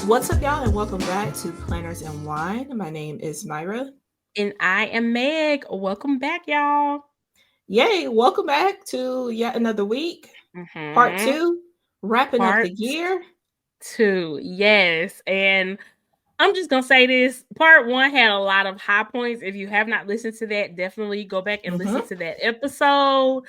What's up, y'all, and welcome back to Planners and Wine. My name is Myra. And I am Meg. Welcome back, y'all. Yay, welcome back to yet another week. Part Mm-hmm. two, wrapping up the Part year. 2. Yes. And I'm just going to say this. Part 1 had a lot of high points. If you have not listened to that, definitely go back and listen to that episode.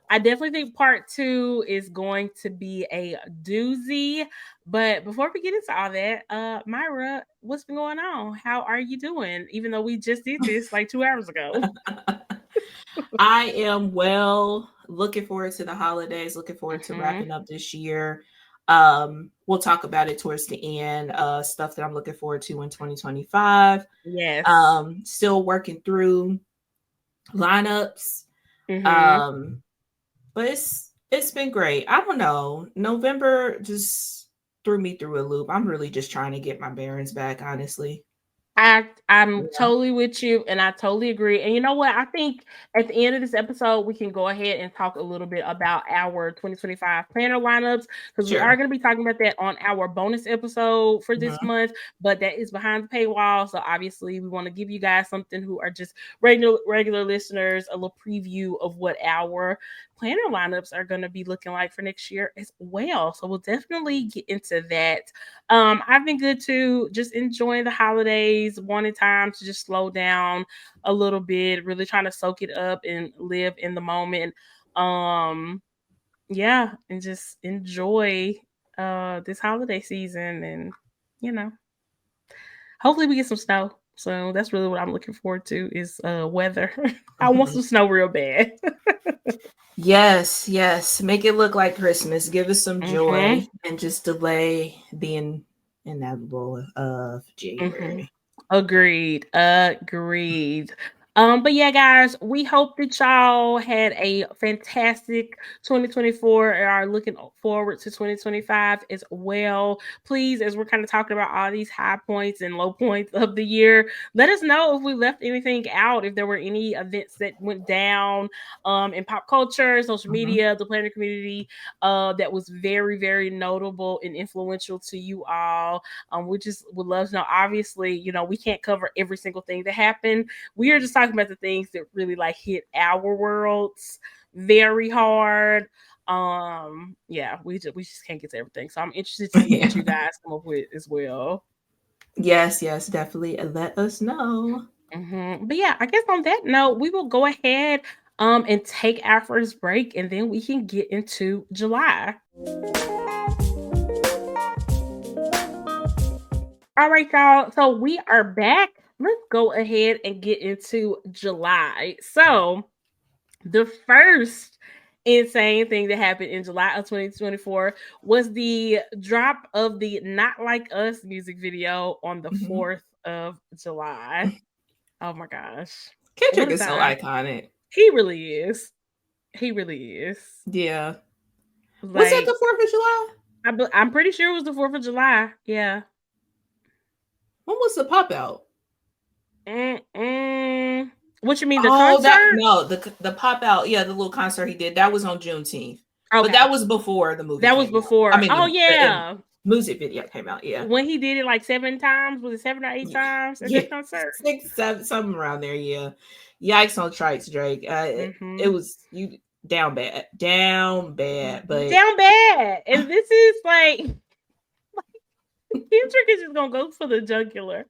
I definitely think part 2 is going to be a doozy. But before we get into all that, Myra, what's been going on? How are you doing? Even though we just did this like 2 hours ago. I am well. Looking forward to the holidays. Looking forward to Mm-hmm. wrapping up this year. We'll talk about it towards the end. Stuff that I'm looking forward to in 2025. Yes. Still working through lineups. Mm-hmm. Um, but it's been great. I don't know. November just threw me through a loop. I'm really just trying to get my bearings back, honestly. I'm Yeah. totally with you, and I totally agree. And you know what? I think at the end of this episode, we can go ahead and talk a little bit about our 2025 planner lineups because we are Sure. going to be talking about that on our bonus episode for this Mhm. month. But that is behind the paywall, so obviously we want to give you guys something who are just regular listeners, a little preview of what our planner lineups are going to be looking like for next year as well. So we'll definitely get into that. I've been good too, just enjoying the holidays, wanting time to just slow down a little bit, really trying to soak it up and live in the moment. Um, yeah, and just enjoy this holiday season and you know, hopefully we get some snow. So that's really what I'm looking forward to is weather. I want Mhm. some snow real bad. Yes, yes. Make it look like Christmas. Give us some Mm-hmm. joy and just delay the inevitable of Mm-hmm. January. Agreed. But yeah, guys, we hope that y'all had a fantastic 2024 and are looking forward to 2025 as well. Please, as we're kind of talking about all these high points and low points of the year, let us know if we left anything out, if there were any events that went down in pop culture, social Mhm. media, the planner community, that was very, very notable and influential to you all. We just would love to know. Obviously, you know, we can't cover every single thing that happened. We are just talking about the things that really like hit our worlds very hard. Yeah, we just can't get to everything. So I'm interested to see Yeah. what you guys come up with as well. Yes, yes, definitely. Let us know. But yeah, I guess on that note, we will go ahead and take our first break, and then we can get into July. All right, y'all. So we are back. Let's go ahead and get into July. So the first insane thing that happened in July of 2024 was the drop of the Not Like Us music video on the Mhm. 4th of July. Oh my gosh. What Kendrick a is so time. iconic. He really is. He really is. Yeah. Was that Like, the 4th of July? I'm pretty sure it was the 4th of July. Yeah. When was the pop out? Mm-mm. What you mean, the Oh, that concert? no, the pop out, yeah, the little concert he did, that was on Juneteenth. But Okay. that was before the movie That was came out. I before. mean, Oh the yeah. music video came out, yeah. When he did it like 7 times, was it 7 or 8 Yeah, times at yeah, that concert? 6, 7, something around there, yeah. Yikes on trikes, Drake. It Mm-hmm. was you down bad, but Down bad. And this is like Kendrick is just gonna go for the jugular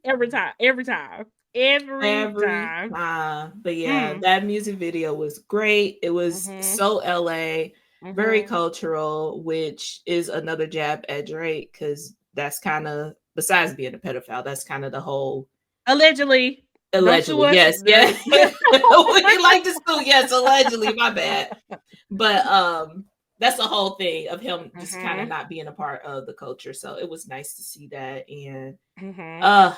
every time. Every time. Every every time. time. But yeah, Mm. that music video was great. It was Mm-hmm. so LA, very Mm-hmm. cultural, which is another jab at Drake because that's kind of, besides being a pedophile, that's kind of the whole Allegedly. Don't sue allegedly. us. Yes, yes. We like to school, yes, allegedly, my bad. But that's the whole thing of him just kind of Mm-hmm. not being a part of the culture. So it was nice to see that. And Mm-hmm. uh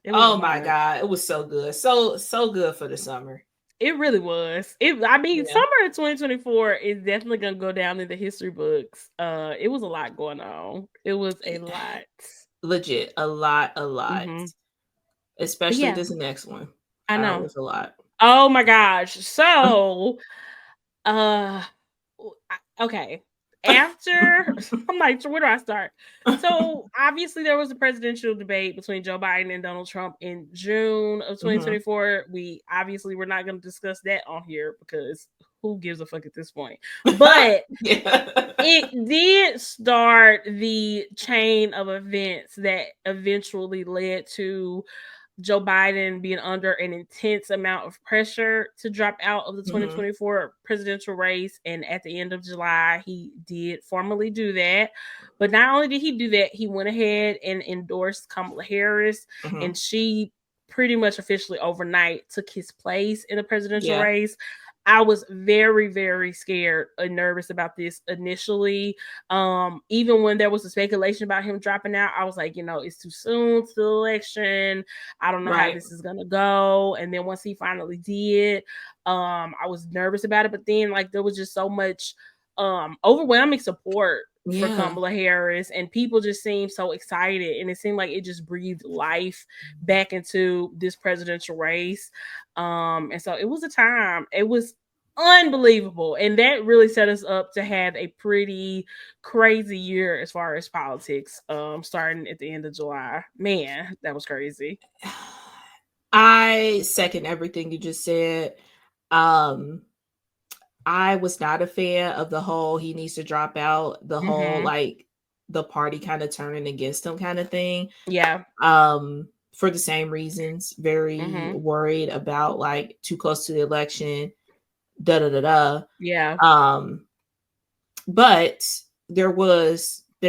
It was a oh my moment. god, it was so good. So good for the summer. It really was. I mean, Yeah. summer of 2024 is definitely gonna go down in the history books. It was a lot going on. It was a lot. Legit. A lot, a lot. Mm-hmm. But Especially yeah, this next one. I That know. was a lot. Oh my gosh. So, uh, okay. after, I'm like, where do I start? So obviously there was a presidential debate between Joe Biden and Donald Trump in June of Mhm. 2024. We're not going to discuss that on here because who gives a fuck at this point? But Yeah. it did start the chain of events that eventually led to Joe Biden being under an intense amount of pressure to drop out of the Mhm. 2024 presidential race. And at the end of July, he did formally do that. But not only did he do that, he went ahead and endorsed Kamala Harris, and Mhm. she pretty much officially overnight took his place in the presidential Yeah. race. I was very, very scared and nervous about this initially. Even when there was a speculation about him dropping out, I was like, it's too soon to the election. I don't know how Right. this is gonna go. And then once he finally did, I was nervous about it. But then like there was just so much overwhelming support for Yeah. Kamala Harris, and people just seemed so excited, and it seemed like it just breathed life back into this presidential race. And so it was a time. It was unbelievable, and that really set us up to have a pretty crazy year as far as politics, starting at the end of July. Man, that was crazy. I second everything you just said. Um, I was not a fan of the whole he needs to drop out, the whole Mm-hmm. like the party kind of turning against him kind of thing. Yeah. For the same reasons, very Mm-hmm. worried about like too close to the election, da da da da. Yeah. Um, but there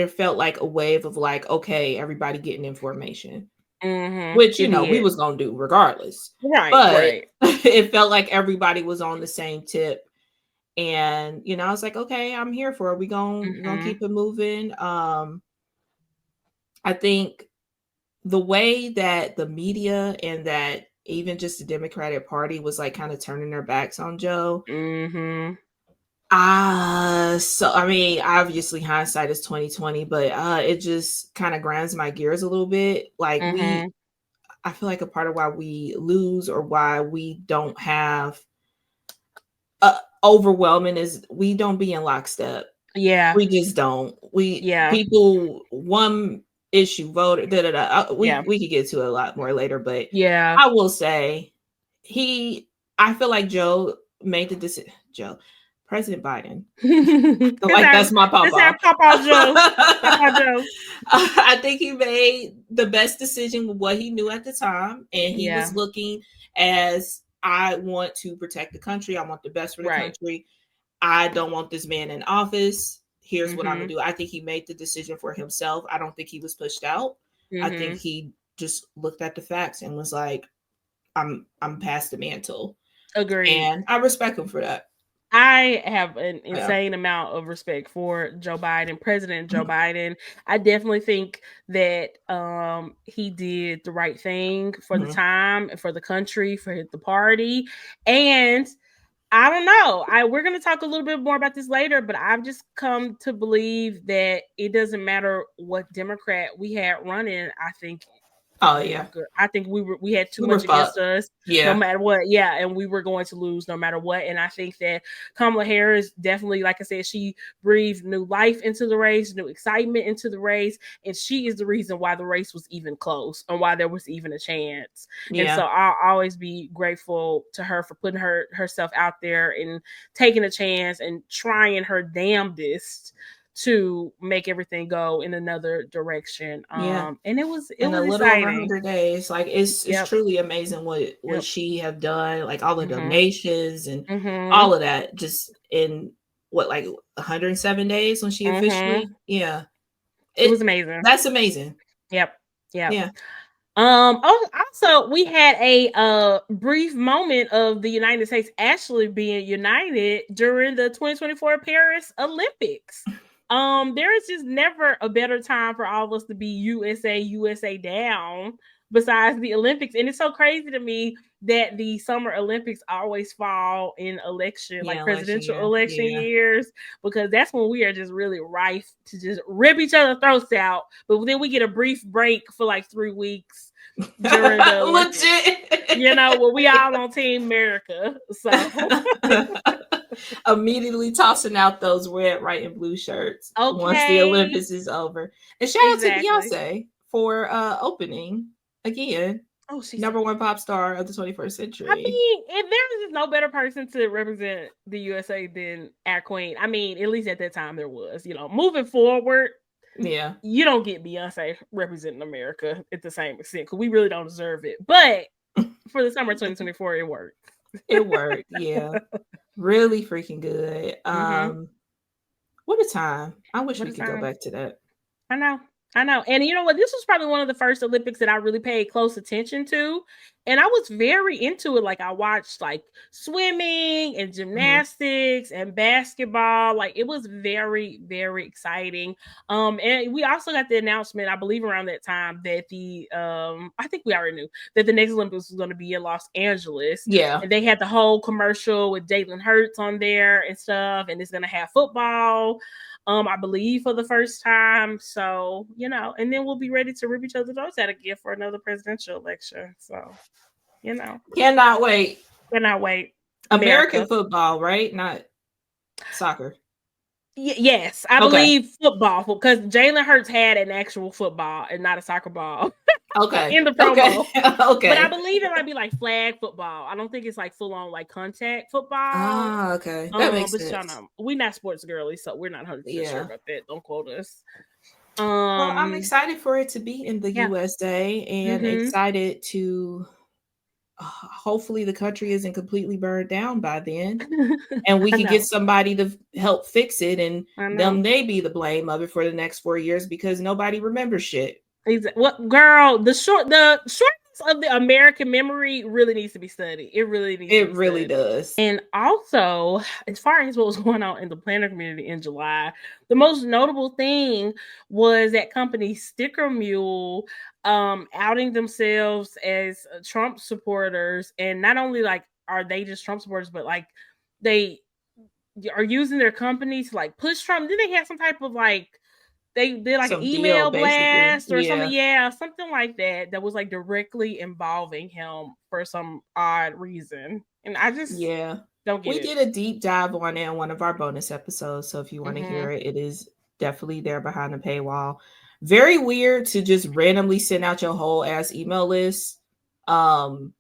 felt like a wave of like, okay, everybody getting information, Mm-hmm. which It we did. was gonna do regardless. Right. But Right. it felt like everybody was on the same tip. And I was like, okay, I'm here for it. We gonna Mm-hmm. keep it moving. I think the way that the media and that even just the Democratic Party was like kind of turning their backs on Joe. Mm-hmm. So I mean, obviously hindsight is 2020, but it just kind of grinds my gears a little bit. Like Mm-hmm. I feel like a part of why we lose or why we don't have overwhelming is we don't be in lockstep. Yeah. We just don't. We Yeah. people one issue voted da da da. Yeah. We could get to it a lot more later, but Yeah. I will say he. I feel like Joe made the decision. Joe, President Biden. this Like how that's my this how papa. Papa Joe. Papa Joe. I think he made the best decision with what he knew at the time, and he was Yeah. looking as I want to protect the country. I want the best for the Right. country. I don't want this man in office. Here's what I'm gonna Mm-hmm. do. I think he made the decision for himself. I don't think he was pushed out. I think Mm-hmm. he just looked at the facts and was like, I'm past the mantle. Agreed. And I respect him for that. I have an Yeah. insane amount of respect for Joe Biden, President Joe Mhm. Biden. I definitely think that he did the right thing for the Mhm. time, for the country, for the party. And I don't know. We're going to talk a little bit more about this later, but I've just come to believe that it doesn't matter what Democrat we had running. I think Oh we were yeah. good. I think we had too We were much against fucked. us, no Yeah. matter what. Yeah, and we were going to lose no matter what. And I think that Kamala Harris definitely, like I said, she breathed new life into the race, new excitement into the race, and she is the reason why the race was even close and why there was even a chance. And so Yeah. I'll always be grateful to her for putting herself out there and taking a chance and trying her damnedest to make everything go in another direction. Yeah. And it In a was little over exciting. 100 days, like it's Yep. truly amazing what Yep. she have done, like all the Mhm. donations and Mhm. all of that, just in what, like 107 days when she Mhm. officially, yeah, It was it amazing. that's amazing. Yep. Yep. Yeah. Oh, also we had a brief moment of the United States actually being united during the 2024 Paris Olympics. There is just never a better time for all of us to be USA down besides the Olympics. And it's so crazy to me that the Summer Olympics always fall in election, like Yeah, election presidential year. election Yeah. years, because that's when we are just really rife to just rip each other's throats out. But then we get a brief break for like 3 weeks during the Olympics. Legit. Well, we all on Team America. So Immediately tossing out those red, white, and blue shirts once the Okay. Olympics is over. And shout out to Exactly. Beyonce for opening again. Oh, she's so Number one cute. pop star of the 21st I century. mean, if there is no better person to represent the USA than our queen, I mean, at least at that time there was. Moving forward, Yeah. you don't get Beyonce representing America at the same extent because we really don't deserve it. But for the summer 2024, it worked. It worked. Yeah. Really freaking good. Mm-hmm. What a time. I wish What we a could go time. back to that. I know. I know. And you know what? This was probably one of the first Olympics that I really paid close attention to. And I was very into it. Like I watched like swimming and Mhm. gymnastics and basketball. Like it was very, very exciting. And we also got the announcement, I believe around that time, that I think we already knew that the next Olympics was going to be in Los Angeles. Yeah. And they had the whole commercial with Jalen Hurts on there and stuff, and it's gonna have football. I believe for the first time. So, and then we'll be ready to rip each other's throats out again for another presidential election. So, you know, Cannot wait. cannot wait. American America. football, right? Not soccer. Yes, I Okay. believe football because Jalen Hurts had an actual football and not a soccer ball Okay. in the Okay. promo. But I Okay. believe it might be like flag football. I don't think it's like full on like contact football. Ah, okay. That makes But y'all sense. know we're not sports girlies, so we're not 100% sure Yeah. about that. Don't quote us. Well, I'm Um, excited for it to be in the yeah. USA and Mm-hmm. excited to hopefully the country isn't completely burned down by then and we I could get know. somebody to help fix it and I know. them they be the blame of it for the next 4 years because nobody remembers shit. What girl? The shortness of the American memory really needs to be studied. It really needs to It be really studied. does. And also, as far as what was going on in the planner community in July, the most notable thing was that company Sticker Mule outing themselves as Trump supporters, and not only like are they just Trump supporters, but like they are using their company to like push Trump. Did they have some type of like they did like an Some deal email basically. blast or something? Yeah. Yeah, something like that was like directly involving him for some odd reason. And I just Yeah. don't get We it. did a deep dive on it in one of our bonus episodes. So if you want to Mm-hmm. hear it, it is definitely there behind the paywall. Very weird to just randomly send out your whole ass email list. Because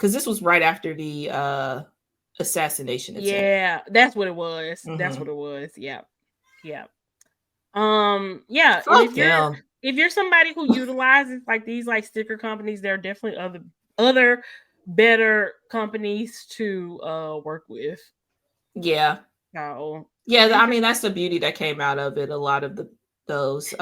this was right after the assassination attempt. Yeah, that's what it was. That's what Mm-hmm. it was. Yeah. Yeah. Yeah, and Fuck them. if you're somebody who utilizes like these like sticker companies, there are definitely other better companies to work with. Yeah. So Yeah, I mean interesting. that's the beauty that came out of it. A lot of those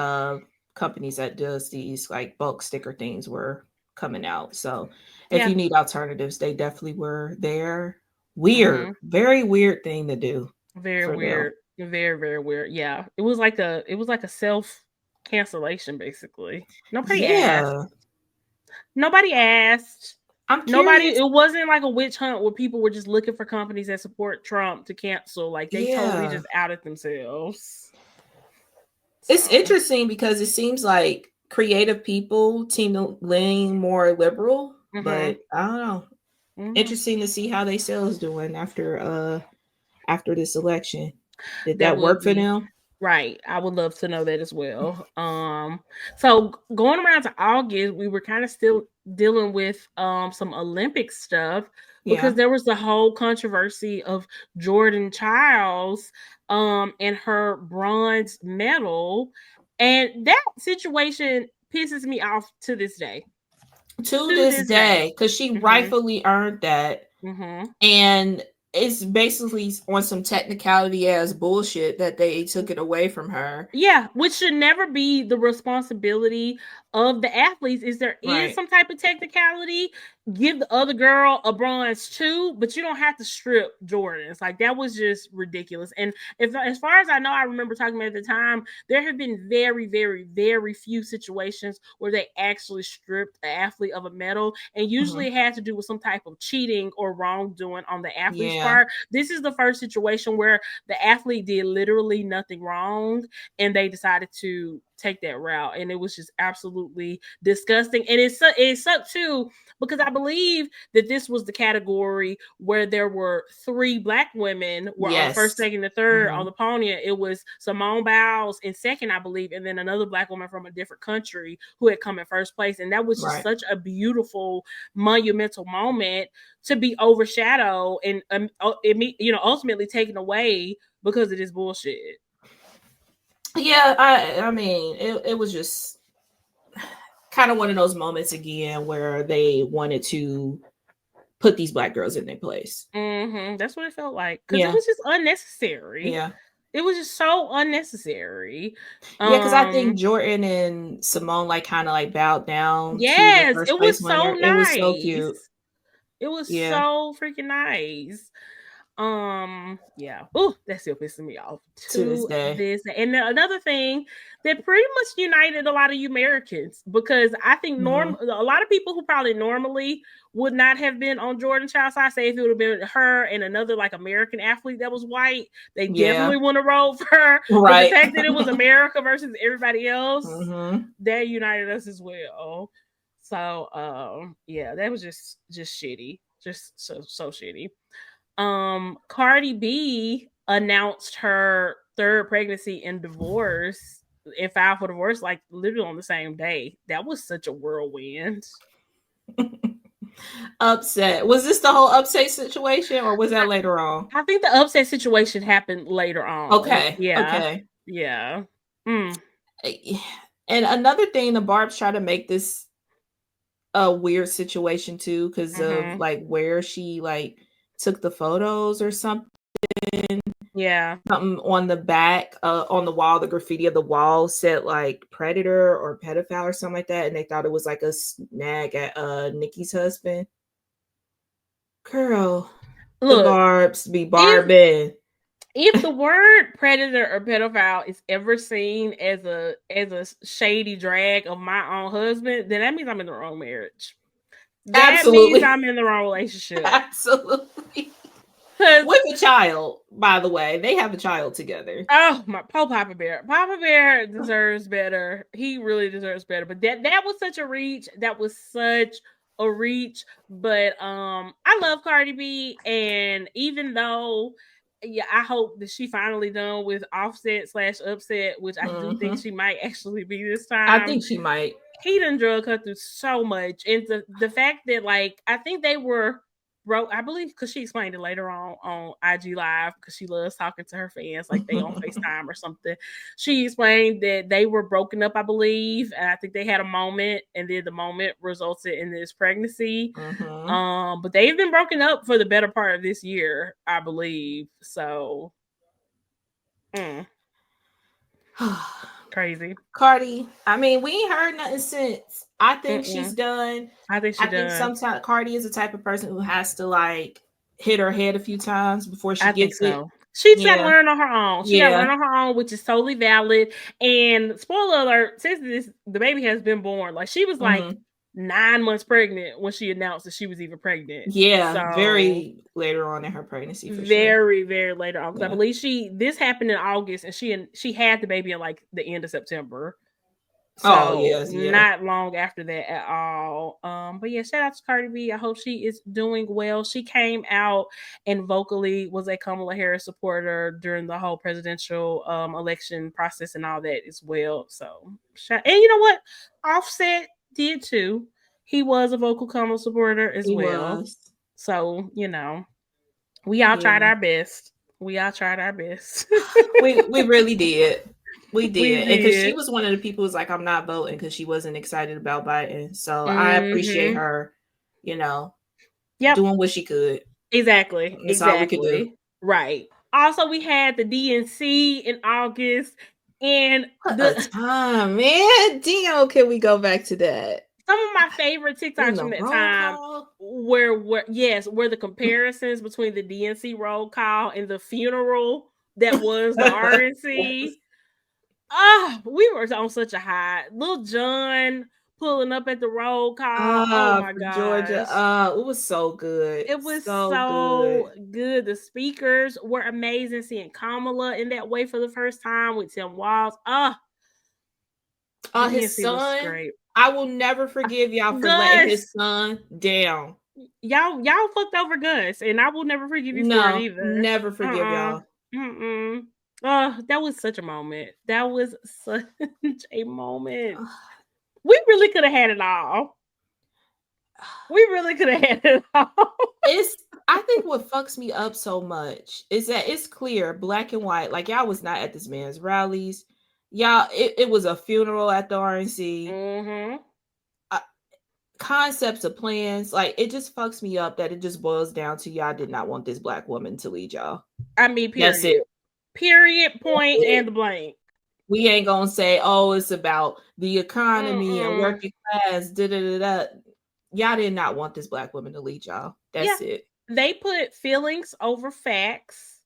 companies that does these like bulk sticker things were coming out. So if Yeah. you need alternatives, they definitely were there. Mm-hmm. Weird, very weird thing to do Very for them. weird. Very, very weird. Yeah. It was like a self cancellation basically. Nobody asked. Yeah, Nobody asked. I'm Nobody curious. it wasn't like a witch hunt where people were just looking for companies that support Trump to cancel. Like they totally Yeah, just outed themselves. it's So interesting because it seems like creative people seem to lean more liberal, mm-hmm. but I don't know. Mm-hmm. Interesting to see how they sales doing after this election. Did That that would work for be them? right. I would love to know that as well. So going around to August, we were kind of still dealing with some Olympic stuff because Yeah. there was the whole controversy of Jordan Childs and her bronze medal. And that situation pisses me off to this day. To To this this day. day, because she Mm-hmm. rightfully earned that. Mm-hmm. And it's basically on some technicality as bullshit that they took it away from her. Yeah, which should never be the responsibility of the athletes. Is there is Right. some type of technicality, give the other girl a bronze too, but you don't have to strip Jordans. Like that was just ridiculous. And if as far as I know, I remember talking about at the time, there have been very, very, very few situations where they actually stripped an athlete of a medal, and usually Mhm. it had to do with some type of cheating or wrongdoing on the athlete's Yeah. part. This is the first situation where the athlete did literally nothing wrong and they decided to take that route, and it was just absolutely disgusting. And it sucked too, because I believe that this was the category where there were 3 Black women were on first, Yes. second, and third on Mhm. the podium. It was Simone Biles in second, I believe, and then another Black woman from a different country who had come in first place. And that was just Right. such a beautiful, monumental moment to be overshadowed and ultimately taken away because of this bullshit. Yeah, I mean, it was just kind of one of those moments again where they wanted to put these Black girls in their place. That's what it felt like, because it Yeah. was just unnecessary. Yeah. It was just so unnecessary. Yeah, because I think Um, Jordan and Simone like kind of like bowed down to the yes, first it place was so winner. It was so nice. cute. It was Yeah. so freaking nice. Yeah. Oh, that's still pissing me off To this to day. this. And then another thing that pretty much united a lot of Americans, because I think Hmm. a lot of people who probably normally would not have been on Jordan Child's side, say if it would have been her and another like American athlete that was white, they Yeah. definitely wouldn't have rolled for her. But the Right. fact that it was America versus everybody else, Hmm. that united us as well. So yeah, that was just shitty. Just so shitty. Cardi B announced her third pregnancy and divorce and filed for divorce like literally on the same day. That was such a whirlwind. Upset. Was this the whole upset situation or was that later on? I think the upset situation happened later on. Okay. Yeah. Okay. Yeah. Mm. And another thing, the Barb's try to make this a weird situation too because of Mm-hmm. like where she like took the photos or something. Yeah. Something on the back, on the wall, the graffiti of the wall said like predator or pedophile or something like that, and they thought it was like a snag at Nikki's husband. Girl, the Look, Barbs be if barbing. if the word predator or pedophile is ever seen as a shady drag of my own husband, then that means I'm in the wrong marriage. That means Absolutely. I'm in the wrong relationship. Absolutely. Cause With a child, by the way. They have a child together. oh my poor Papa Bear. Papa Bear deserves better. He really deserves better. But that was such a reach. That was such a reach. But I love Cardi B, and even though yeah, I hope that she finally done with Offset slash Upset, which I do think Hmm. she might actually be this I time. think she might. He done drug her through so much, and the fact that like I think they were broke. I believe because she explained it later on IG Live, because she loves talking to her fans like they on FaceTime or something. She explained that they were broken up, I believe, and I think they had a moment, and then the moment resulted in this pregnancy. Hmm. But they've been broken up for the better part of this year, I believe. So mm, crazy. Cardi, I mean, we ain't heard nothing since. I think she's Mm-mm. done. I think she I think done. sometimes Cardi is the type of person who has to like hit her head a few times before she I think gets it. so. She's got to Yeah. learn on her own. She got to learn Yeah. on her own, which is totally valid. And spoiler alert, since the baby has been born, like she was like Hmm. 9 months pregnant when she announced that she was even pregnant. Yeah. So Very later on in her pregnancy for sure. very, very later on. Because I Yeah. believe this happened in August, and she had the baby in like the end of September. Oh, So yes. Yeah. not long after that at all. But yeah, shout out to Cardi B. I hope she is doing well. She came out and vocally was a Kamala Harris supporter during the whole presidential election process and all that as well. So and you know what? Offset did too. He was a vocal Kamala supporter as He well. was. So, we all tried Yeah. our best. We all tried our best. We really did. We We did. And because she did. was one of the people who's like, I'm not voting because she wasn't excited about Biden. So I appreciate Mm-hmm. her, you know, Yep. doing what she could. Exactly. That's all we could do. Exactly. Right. Also, we had the DNC in August, and What a the time, man. Damn, can we go back to that? some of my favorite In TikToks the from that roll time call? were the comparisons between the DNC roll call and the funeral that was the Yes. RNC. Ah, we were on such a high. Little John pulling up at the roll call. Oh my For Georgia. gosh. It was so good. It was So so good. good. The speakers were amazing. Seeing Kamala in that way for the first time with Tim Walz. His DNC was son, great. I will never forgive y'all for letting Gus, his son down. y'all fucked over Gus, and I will never forgive you for it No, either. never forgive y'all. That was such a moment. That was such a moment. We really could have had it all. We really could have had it all. I think what fucks me up so much is that it's clear, black and white, like y'all was not at this man's rallies. Y'all, it was a funeral at the RNC. Mm-hmm. Concepts of plans, like it just fucks me up that it just boils down to y'all did not want this black woman to lead y'all. I mean, period. That's it. Period, point, and blank. We ain't gonna say, oh, it's about the economy and working class. Da da da da. Y'all did not want this black woman to lead y'all. That's it. They put feelings over facts.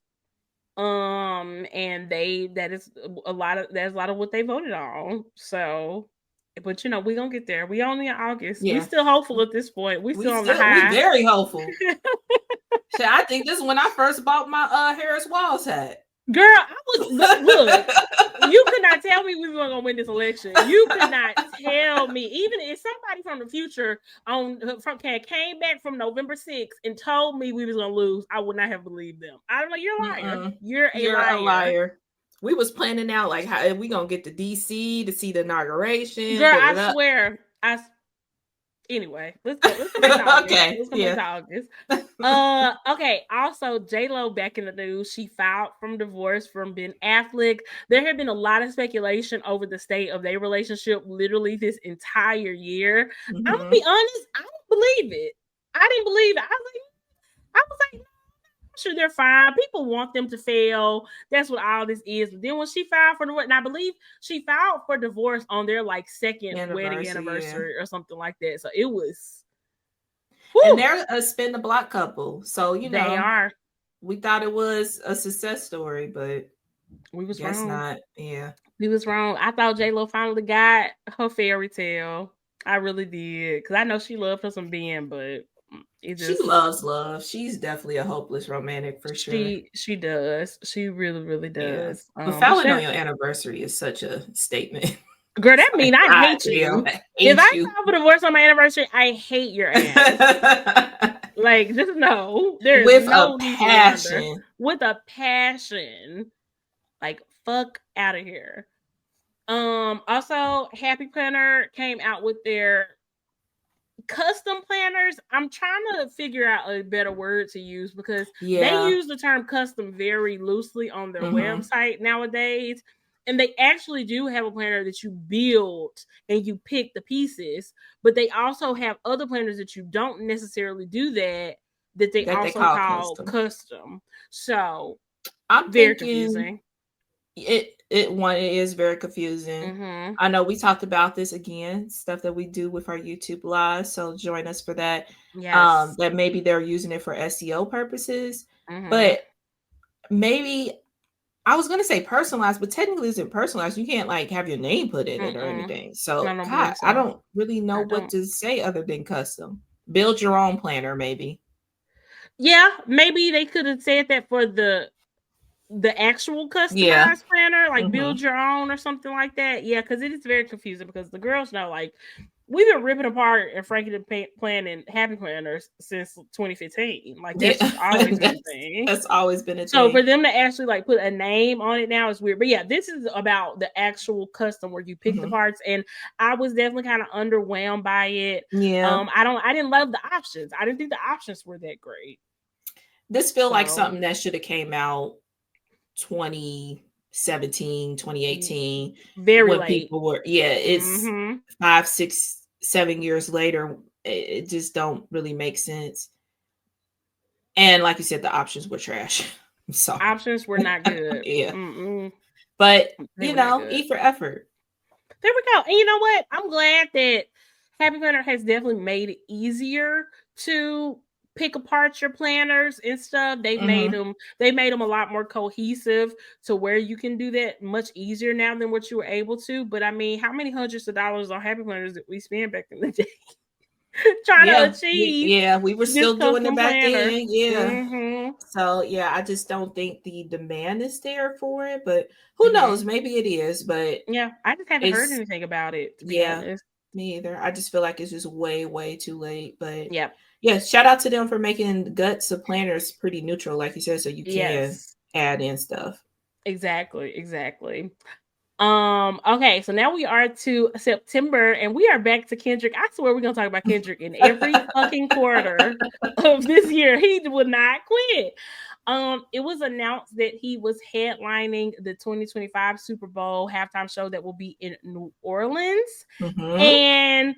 And that's a lot of what they voted on. So, but we're gonna get there. We only in August. Yeah. We still hopeful at this point. We still on the high. We very hopeful. So I think this is when I first bought my Harris Walls hat. Girl, I was look. You could not tell me we were gonna win this election. You could not tell me, even if somebody from the future came back from November 6th and told me we was gonna lose, I would not have believed them. I'm like, you're a liar. You're a liar. We was planning out like how we gonna get to DC to see the inauguration. Girl, I swear. Anyway, let's go back to August. Okay. Let's go back to August. Okay. Also, J-Lo back in the news. She filed from divorce from Ben Affleck. There had been a lot of speculation over the state of their relationship literally this entire year. Mm-hmm. I'm gonna be honest, I don't believe it. I didn't believe it. I was like, sure, they're fine. People want them to fail. That's what all this is. But then when she filed for divorce, and I believe she filed for divorce on their second wedding anniversary or something like that. So it was. Whew. And they're a spin the block couple. So they are. We thought it was a success story, but we was wrong. Not. Yeah, we was wrong. I thought J-Lo finally got her fairy tale. I really did, because I know she loved her some Ben, but. She loves love. She's definitely a hopeless romantic for sure. She does. She really, really does. Yeah. But filing on your anniversary is such a statement. Girl, that means I hate you. If I file for divorce on my anniversary, I hate your ass. Just know there's with no a passion. With a passion. Fuck out of here. Also, Happy Planner came out with their custom planners. I'm trying to figure out a better word to use because they use the term custom very loosely on their website nowadays. And they actually do have a planner that you build and you pick the pieces, but they also have other planners that you don't necessarily do that they also call custom. So I'm very confusing. It is very confusing. Mm-hmm. I know we talked about this again, stuff that we do with our YouTube live. So join us for that. Yes. That maybe they're using it for SEO purposes, but maybe I was gonna say personalized, but technically it's isn't personalized. You can't have your name put in it or anything. So I don't really know what to say other than custom. Build your own planner, maybe. Yeah, maybe they could have said that for the actual customized planner, build your own or something like that. Yeah, because it is very confusing because the girls know, we've been ripping apart and Frankie the Planning Happy Planners since 2015. That's just always been a thing. That's always been a thing. So for them to actually put a name on it now is weird. But yeah, this is about the actual custom where you pick the parts, and I was definitely kind of underwhelmed by it. Yeah. I didn't love the options. I didn't think the options were that great. This feels like something that should have came out 2017, 2018. Very when late. People were it's 5, 6, 7 years later. It just don't really make sense. And like you said, the options were trash. So options were not good. Yeah. But E for effort. There we go. And you know what? I'm glad that Happy Planner has definitely made it easier to pick apart your planners and stuff. They made them a lot more cohesive to where you can do that much easier now than what you were able to. But I mean, how many hundreds of dollars on Happy Planners did we spend back in the day? trying to achieve we were this still doing it custom back planner. then. Yeah. Mm-hmm. So yeah, I just don't think the demand is there for it, but who Mm-hmm. knows? Maybe it is, but Yeah, I just haven't heard it's anything about it, to be yeah, honest. me either. I just feel like it's just way, way too late. But Yep. yeah, shout out to them for making guts of planners pretty neutral, like you said, so you can Yes. add in stuff. Exactly. Okay, so now we are to September and we are back to Kendrick. I swear we're gonna talk about Kendrick in every fucking quarter of this year. He would not quit. It was announced that he was headlining the 2025 Super Bowl halftime show that will be in New Orleans. Mm-hmm. And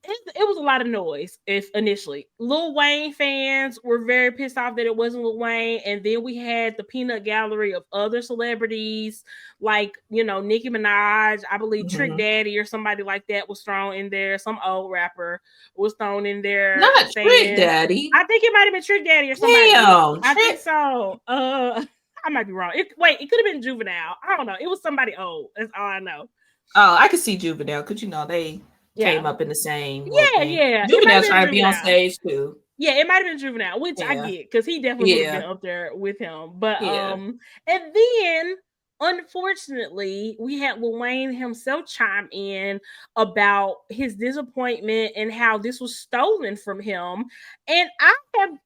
it was a lot of noise if initially. Lil Wayne fans were very pissed off that it wasn't Lil Wayne. And then we had the peanut gallery of other celebrities like, Nicki Minaj, I believe Trick Mm-hmm. Daddy or somebody like that was thrown in there. Some old rapper was thrown in there Not Trick saying, Daddy. I think it might have been Trick Daddy or somebody. Damn, I think Trick. so. I might be wrong. It could have been Juvenile. I don't know. It was somebody old. That's all I know. Oh, I could see Juvenile because they came Yeah. up in the same little thing. Yeah. It might have Juvenile been trying to be on Juvenile. stage too. Yeah, it might have been Juvenile, which I Yeah. get because he definitely would have been up there with him. But Yeah. and then unfortunately, we had Lil Wayne himself chime in about his disappointment and how this was stolen from him. And I'm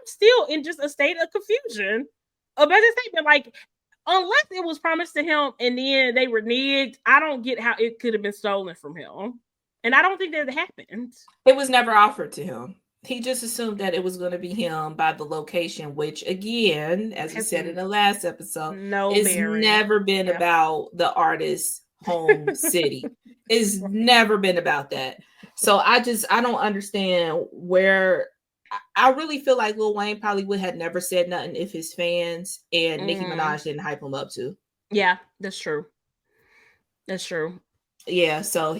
still in just a state of confusion about this statement. Like, unless it was promised to him and then they reneged, I don't get how it could have been stolen from him. And I don't think that happened. It was never offered to him. He just assumed that it was going to be him by the location, which again, as we said in the last episode, it's never been about the artist's home city. It's never been about that. So I don't understand where. I really feel like Lil Wayne probably would have never said nothing if his fans and Nicki Minaj didn't hype him up too. Yeah, that's true. Yeah, so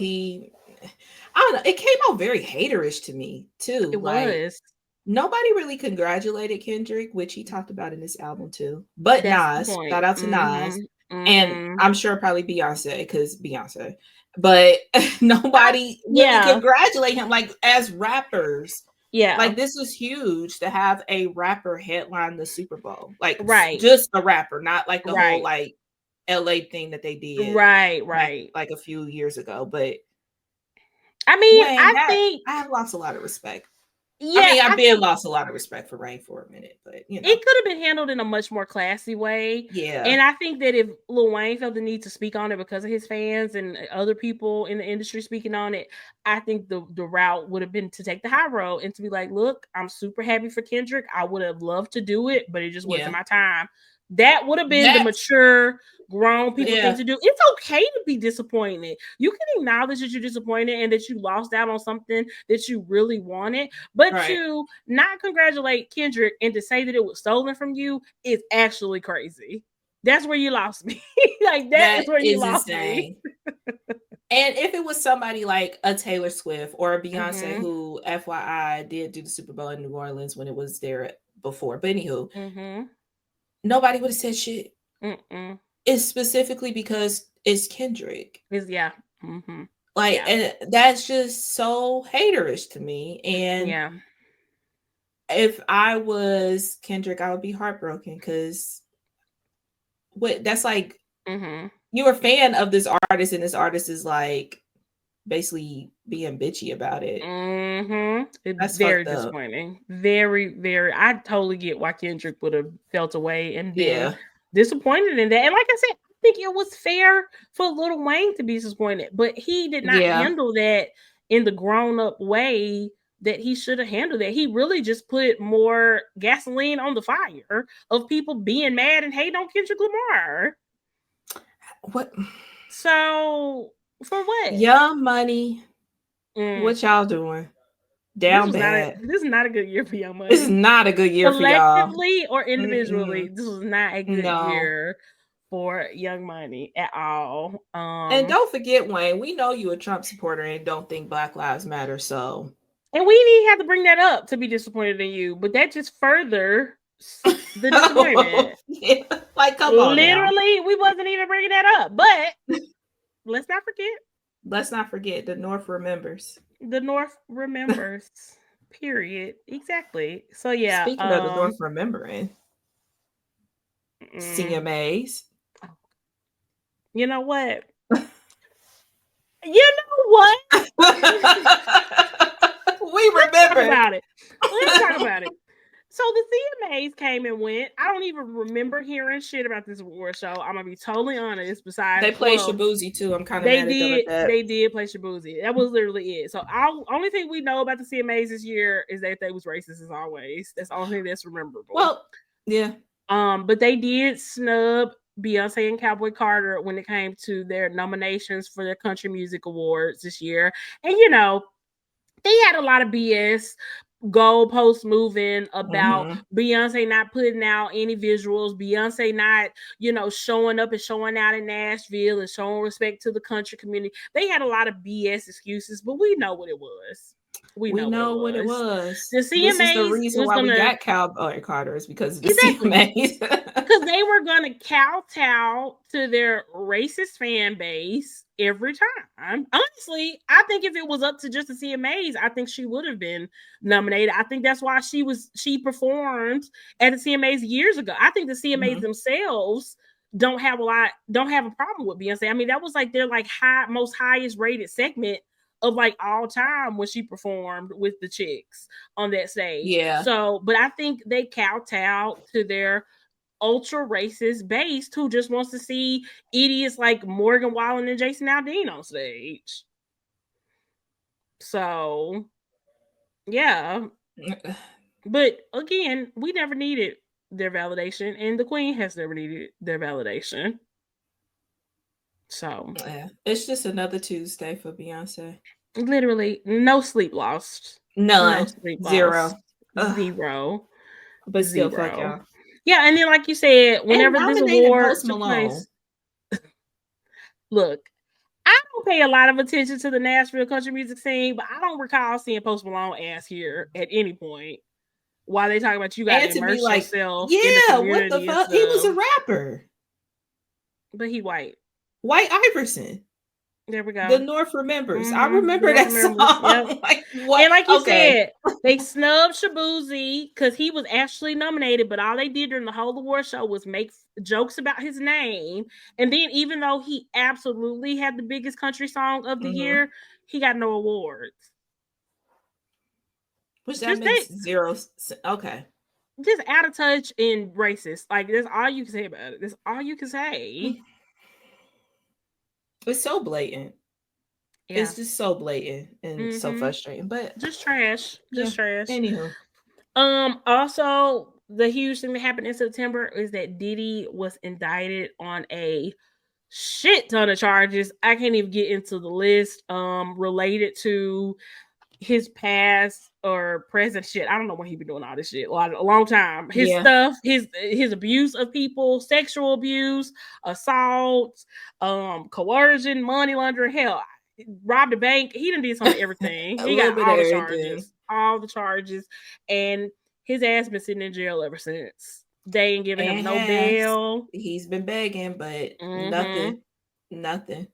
I don't know. It came out very haterish to me too. It was. Nobody really congratulated Kendrick, which he talked about in this album too. But That's Nas, shout out to Nas, and Mm-hmm. I'm sure probably Beyonce because Beyonce. But nobody really congratulate him like as rappers. Yeah, like this was huge to have a rapper headline the Super Bowl. Like right, just a rapper, not like the whole right, like LA thing that they did right. like a few years ago. But I mean, Wayne, I have lost a lot of respect. Yeah, I mean, I've been lost a lot of respect for Rain for a minute, but it could have been handled in a much more classy way. Yeah, and I think that if Lil Wayne felt the need to speak on it because of his fans and other people in the industry speaking on it, I think the route would have been to take the high road and to be like, "Look, I'm super happy for Kendrick. I would have loved to do it, but it just wasn't my time." That would have been the mature, grown people thing to do. It's okay to be disappointed. You can acknowledge that you're disappointed and that you lost out on something that you really wanted, but to not congratulate Kendrick and to say that it was stolen from you is actually crazy. That's where you lost me. Like that is where you lost me. And if it was somebody like a Taylor Swift or a Beyonce, who FYI did do the Super Bowl in New Orleans when it was there before, but anywho, nobody would have said shit. It's specifically because it's Kendrick. And that's just so haterish to me. And if I was Kendrick, I would be heartbroken because that's like you're a fan of this artist, and this artist is like basically being bitchy about it. It's very disappointing. Very, very. I totally get why Kendrick would have felt away and been disappointed in that. And like I said, I think it was fair for Lil Wayne to be disappointed, but he did not handle that in the grown-up way that he should have handled that. He really just put more gasoline on the fire of people being mad and hating on Kendrick Lamar. What? So for what? Young Money. What y'all doing? Down bad. This is not a good year for Young Money. This is not a good year for y'all. Collectively or individually, this was not a good year for Young Money at all. And don't forget, Wayne, we know you a Trump supporter and don't think Black Lives Matter. So, and we didn't have to bring that up to be disappointed in you, but that just further the disappointment. Like, come on. Literally, we wasn't even bringing that up, but let's not forget Let's not forget the North remembers. The North remembers. Period. Exactly. So yeah, Speaking of the North remembering, CMAs. You know what? You know what? We remember. Let's talk about it. Let's talk about it. So the CMAs came and went. I don't even remember hearing shit about this award show. I'm gonna be totally honest. Besides, they played Shabuzi too. I'm kind of mad at them at that. They did play Shabuzi. That was literally it. So only thing we know about the CMAs this year is that they was racist as always. That's the only thing that's rememberable. Well, yeah. But they did snub Beyonce and Cowboy Carter when it came to their nominations for their Country Music Awards this year. And you know, they had a lot of BS goalposts moving about Beyonce not putting out any visuals, Beyonce not, you know, showing up and showing out in Nashville and showing respect to the country community. They had a lot of BS excuses, but we know what it was. We know what it was. The CMAs, this is the reason why we got Cowboy Carters, because of the CMAs. Because they were going to kowtow to their racist fan base every time. Honestly, I think if it was up to just the CMAs, I think she would have been nominated. I think that's why she performed at the CMAs years ago. I think the CMAs themselves don't have a problem with Beyonce. I mean, that was like their like most highest rated segment of like all time when she performed with the chicks on that stage. Yeah. So, but I think they kowtow to their ultra racist base who just wants to see idiots like Morgan Wallen and Jason Aldean on stage. So, yeah. But again, we never needed their validation, and the Queen has never needed their validation. So, yeah, it's just another Tuesday for Beyonce. Literally, no sleep lost. None. No sleep Zero. Lost. Zero. But still, fuck y'all. Yeah, and then like you said, whenever this award took place, look, I don't pay a lot of attention to the Nashville country music scene, but I don't recall seeing Post Malone ass here at any point. While they talk about you gotta immerse yourself in the community. What the fuck? He was a rapper. But he white. White Iverson. There we go. The North remembers. I remember that song. Yep. Like, what? And like you said, they snubbed Shabuzi because he was actually nominated, but all they did during the whole award show was make jokes about his name. And then even though he absolutely had the biggest country song of the year, he got no awards. Which that makes zero. Okay. Just out of touch and racist. Like, that's all you can say about it. That's all you can say. It's so blatant. Yeah. It's just so blatant and so frustrating. But just trash. Just trash. Anywho. Also, the huge thing that happened in September is that Diddy was indicted on a shit ton of charges. I can't even get into the list related to his past or present shit. I don't know when he been doing all this shit. A long time. His stuff, his abuse of people, sexual abuse, assault, coercion, money laundering, hell, robbed a bank. He done did some of everything. He got all the charges. All the charges. And his ass been sitting in jail ever since. They ain't giving him no bail. He's been begging, but nothing.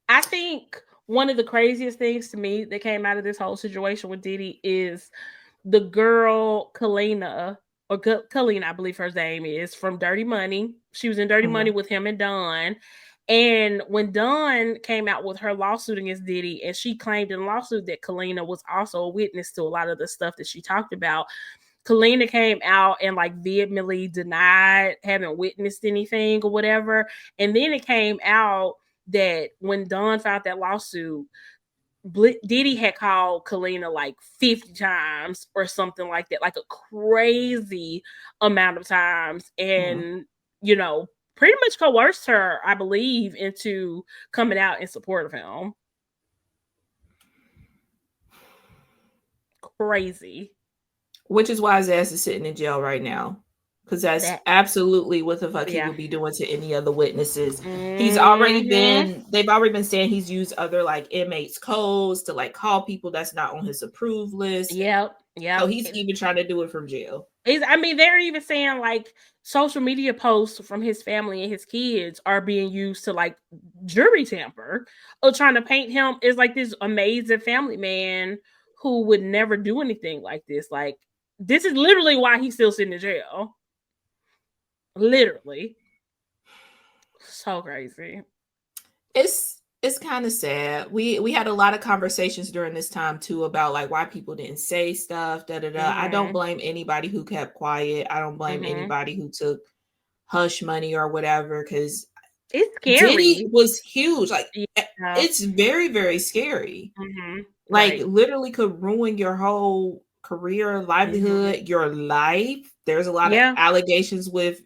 I think one of the craziest things to me that came out of this whole situation with Diddy is the girl Kalina, I believe her name is, from Dirty Money. She was in Dirty Money with him and Don. And when Dawn came out with her lawsuit against Diddy, and she claimed in the lawsuit that Kalina was also a witness to a lot of the stuff that she talked about, Kalina came out and like vehemently denied having witnessed anything or whatever. And then it came out that when Dawn filed that lawsuit, Diddy had called Kalina like 50 times or something like that, like a crazy amount of times. And, you know, pretty much coerced her, I believe, into coming out in support of him. Crazy. Which is why his ass is sitting in jail right now. Because that's absolutely what the fuck he would be doing to any other witnesses. He's already they've already been saying he's used other like inmates' codes to like call people that's not on his approved list. Yep. Yeah. So he's even trying to do it from jail. I mean, they're even saying like social media posts from his family and his kids are being used to like jury tamper or trying to paint him as like this amazing family man who would never do anything like this. Like, this is literally why he's still sitting in jail. Literally. So crazy. It's kind of sad. We had a lot of conversations during this time too about like why people didn't say stuff. Da da da. I don't blame anybody who kept quiet. I don't blame anybody who took hush money or whatever, because it's Diddy scary. was huge. Like, Yeah. it's very, very scary. Like, Right. literally could ruin your whole career, livelihood, your life. There's a lot of allegations with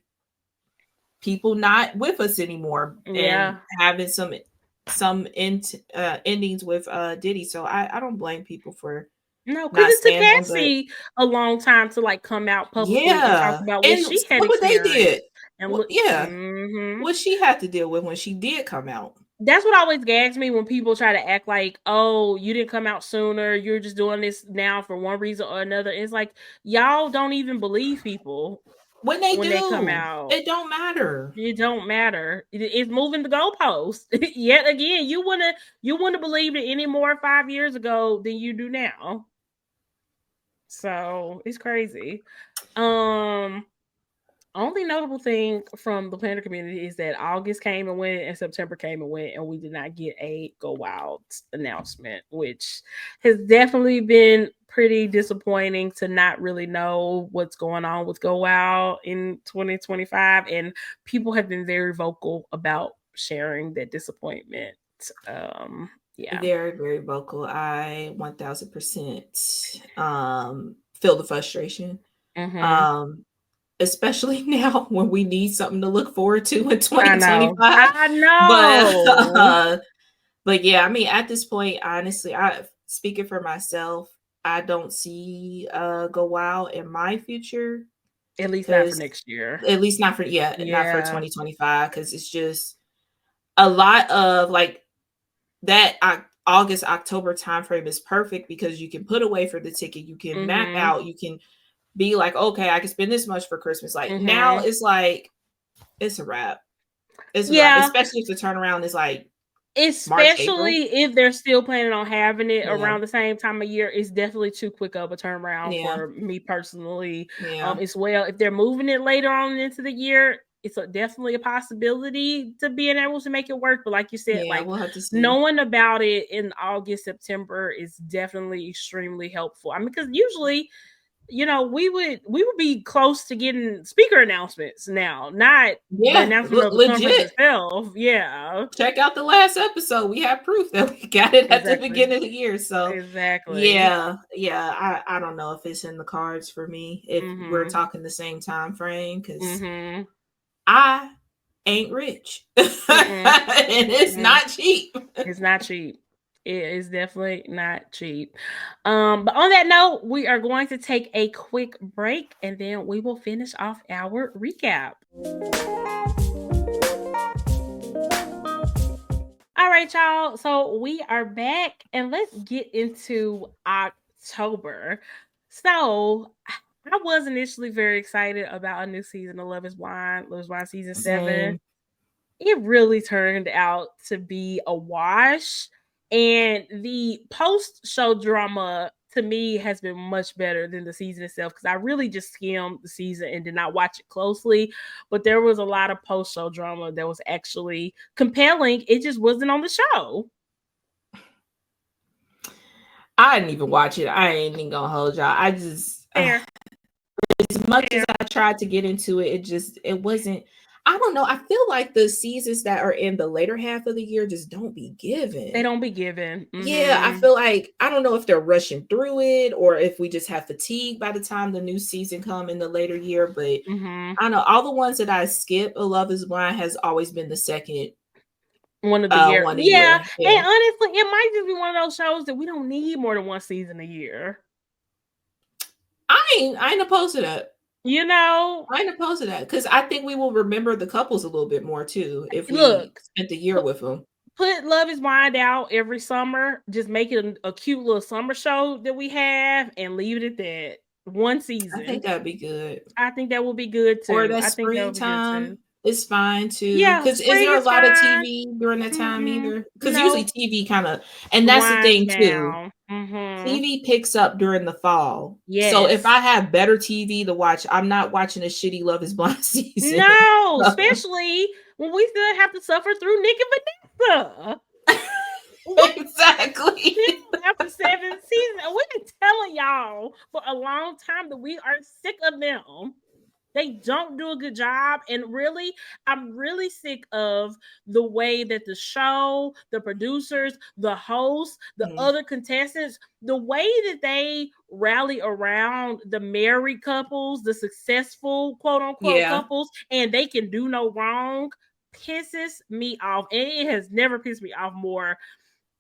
people not with us anymore and having some endings with Diddy. So I don't blame people for No, because not it took saying them, but Cassie a long time to like come out publicly and talk yeah. about what And she had look what they experienced. did. And Well, look, yeah. What she had to deal with when she did come out. That's what always gags me when people try to act like, oh, you didn't come out sooner. You're just doing this now for one reason or another. It's like, y'all don't even believe people when they come do. out. It don't matter. It don't matter. It's moving the goalpost. Yet again, you wouldn't believe it any more 5 years ago than you do now. So it's crazy. Only notable thing from the planner community is that August came and went and September came and went, and we did not get a Go Wild announcement, which has definitely been pretty disappointing to not really know what's going on with Go Wild in 2025. And people have been very vocal about sharing that disappointment. Yeah. Very, very vocal. I 1000% feel the frustration. Especially now when we need something to look forward to in 2025. I know. But yeah, I mean, at this point, honestly, speaking for myself, I don't see Go Wild in my future. At least not for next year. At least not for not for 2025, because it's just a lot of like that August, October timeframe is perfect because you can put away for the ticket, you can map out, you can be like, okay, I can spend this much for Christmas. Like now it's like, it's a wrap. It's a wrap, especially if the turnaround is like especially March, if they're still planning on having it around the same time of year. It's definitely too quick of a turnaround for me personally as well. If they're moving it later on into the year, it's definitely a possibility to being able to make it work. But like you said, like we'll have to see. Knowing about it in August, September is definitely extremely helpful. I mean, because usually, you know, we would be close to getting speaker announcements now, not the announcement of the conference itself. Yeah. Check out the last episode. We have proof that we got it at the beginning of the year. So yeah. I don't know if it's in the cards for me if we're talking the same time frame, because I ain't rich. And it's not cheap. It's not cheap. It is definitely not cheap. But on that note, we are going to take a quick break and then we will finish off our recap. All right, y'all. So we are back and let's get into October. So I was initially very excited about a new season of Love is Blind season 7. It really turned out to be a wash. And the post-show drama to me has been much better than the season itself, because I really just skimmed the season and did not watch it closely. But there was a lot of post-show drama that was actually compelling. It just wasn't on the show. I didn't even watch it. I ain't even gonna hold y'all. I just as much as I tried to get into it, it wasn't. I don't know. I feel like the seasons that are in the later half of the year just don't be given. They don't be given. Yeah, I feel like, I don't know if they're rushing through it or if we just have fatigue by the time the new season come in the later year. But I don't know. All the ones that I skip, Love is Blind has always been the second one of the year. Yeah. And honestly, it might just be one of those shows that we don't need more than one season a year. I ain't opposed to that. You know, I ain't opposed to that, because I think we will remember the couples a little bit more too if we spent the year with them. Put Love is Blind out every summer. Just make it a cute little summer show that we have and leave it at that. One I think season. that'd be good. I think that would be good Or too. that I think that would be good too. springtime is fine too. Yeah, Because is spring there a is lot of fine. TV during that time Mm-mm. either? Because usually No, TV kind of, and that's the winds thing too. down. Mm-hmm. TV picks up during the fall. So if Yes. I have better TV to watch, I'm not watching a shitty Love is Blind season. No, especially when we still have to suffer through Nick and Vanessa. What? Exactly. Still after 7 seasons. And we've been telling y'all for a long time that we are sick of them. They don't do a good job. And really, I'm really sick of the way that the show, the producers, the hosts, the other contestants, the way that they rally around the married couples, the successful quote unquote Yeah. couples, and they can do no wrong pisses me off. And it has never pissed me off more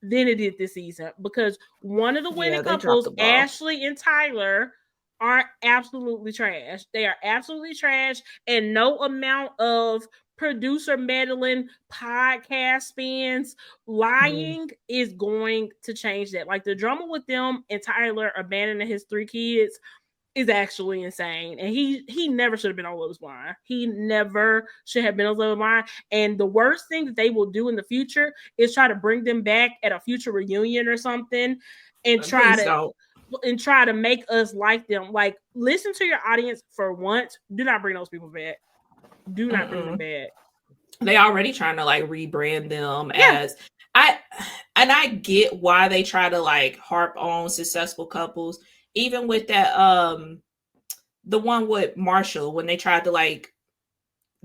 than it did this season because one of the winning Yeah, they dropped couples, the ball. Ashley and Tyler, are absolutely trash. They are absolutely trash, and no amount of producer meddling, podcast spins, lying is going to change that. Like the drama with them and Tyler abandoning his 3 kids is actually insane. And he never should have been on Love is Blind. He never should have been on Love is Blind. And the worst thing that they will do in the future is try to bring them back at a future reunion or something and Please don't. try to make us like them. Like, listen to your audience for once. Do not bring those people back. Do not bring them back. They already trying to like rebrand them as I get why they try to like harp on successful couples. Even with that the one with Marshall when they tried to like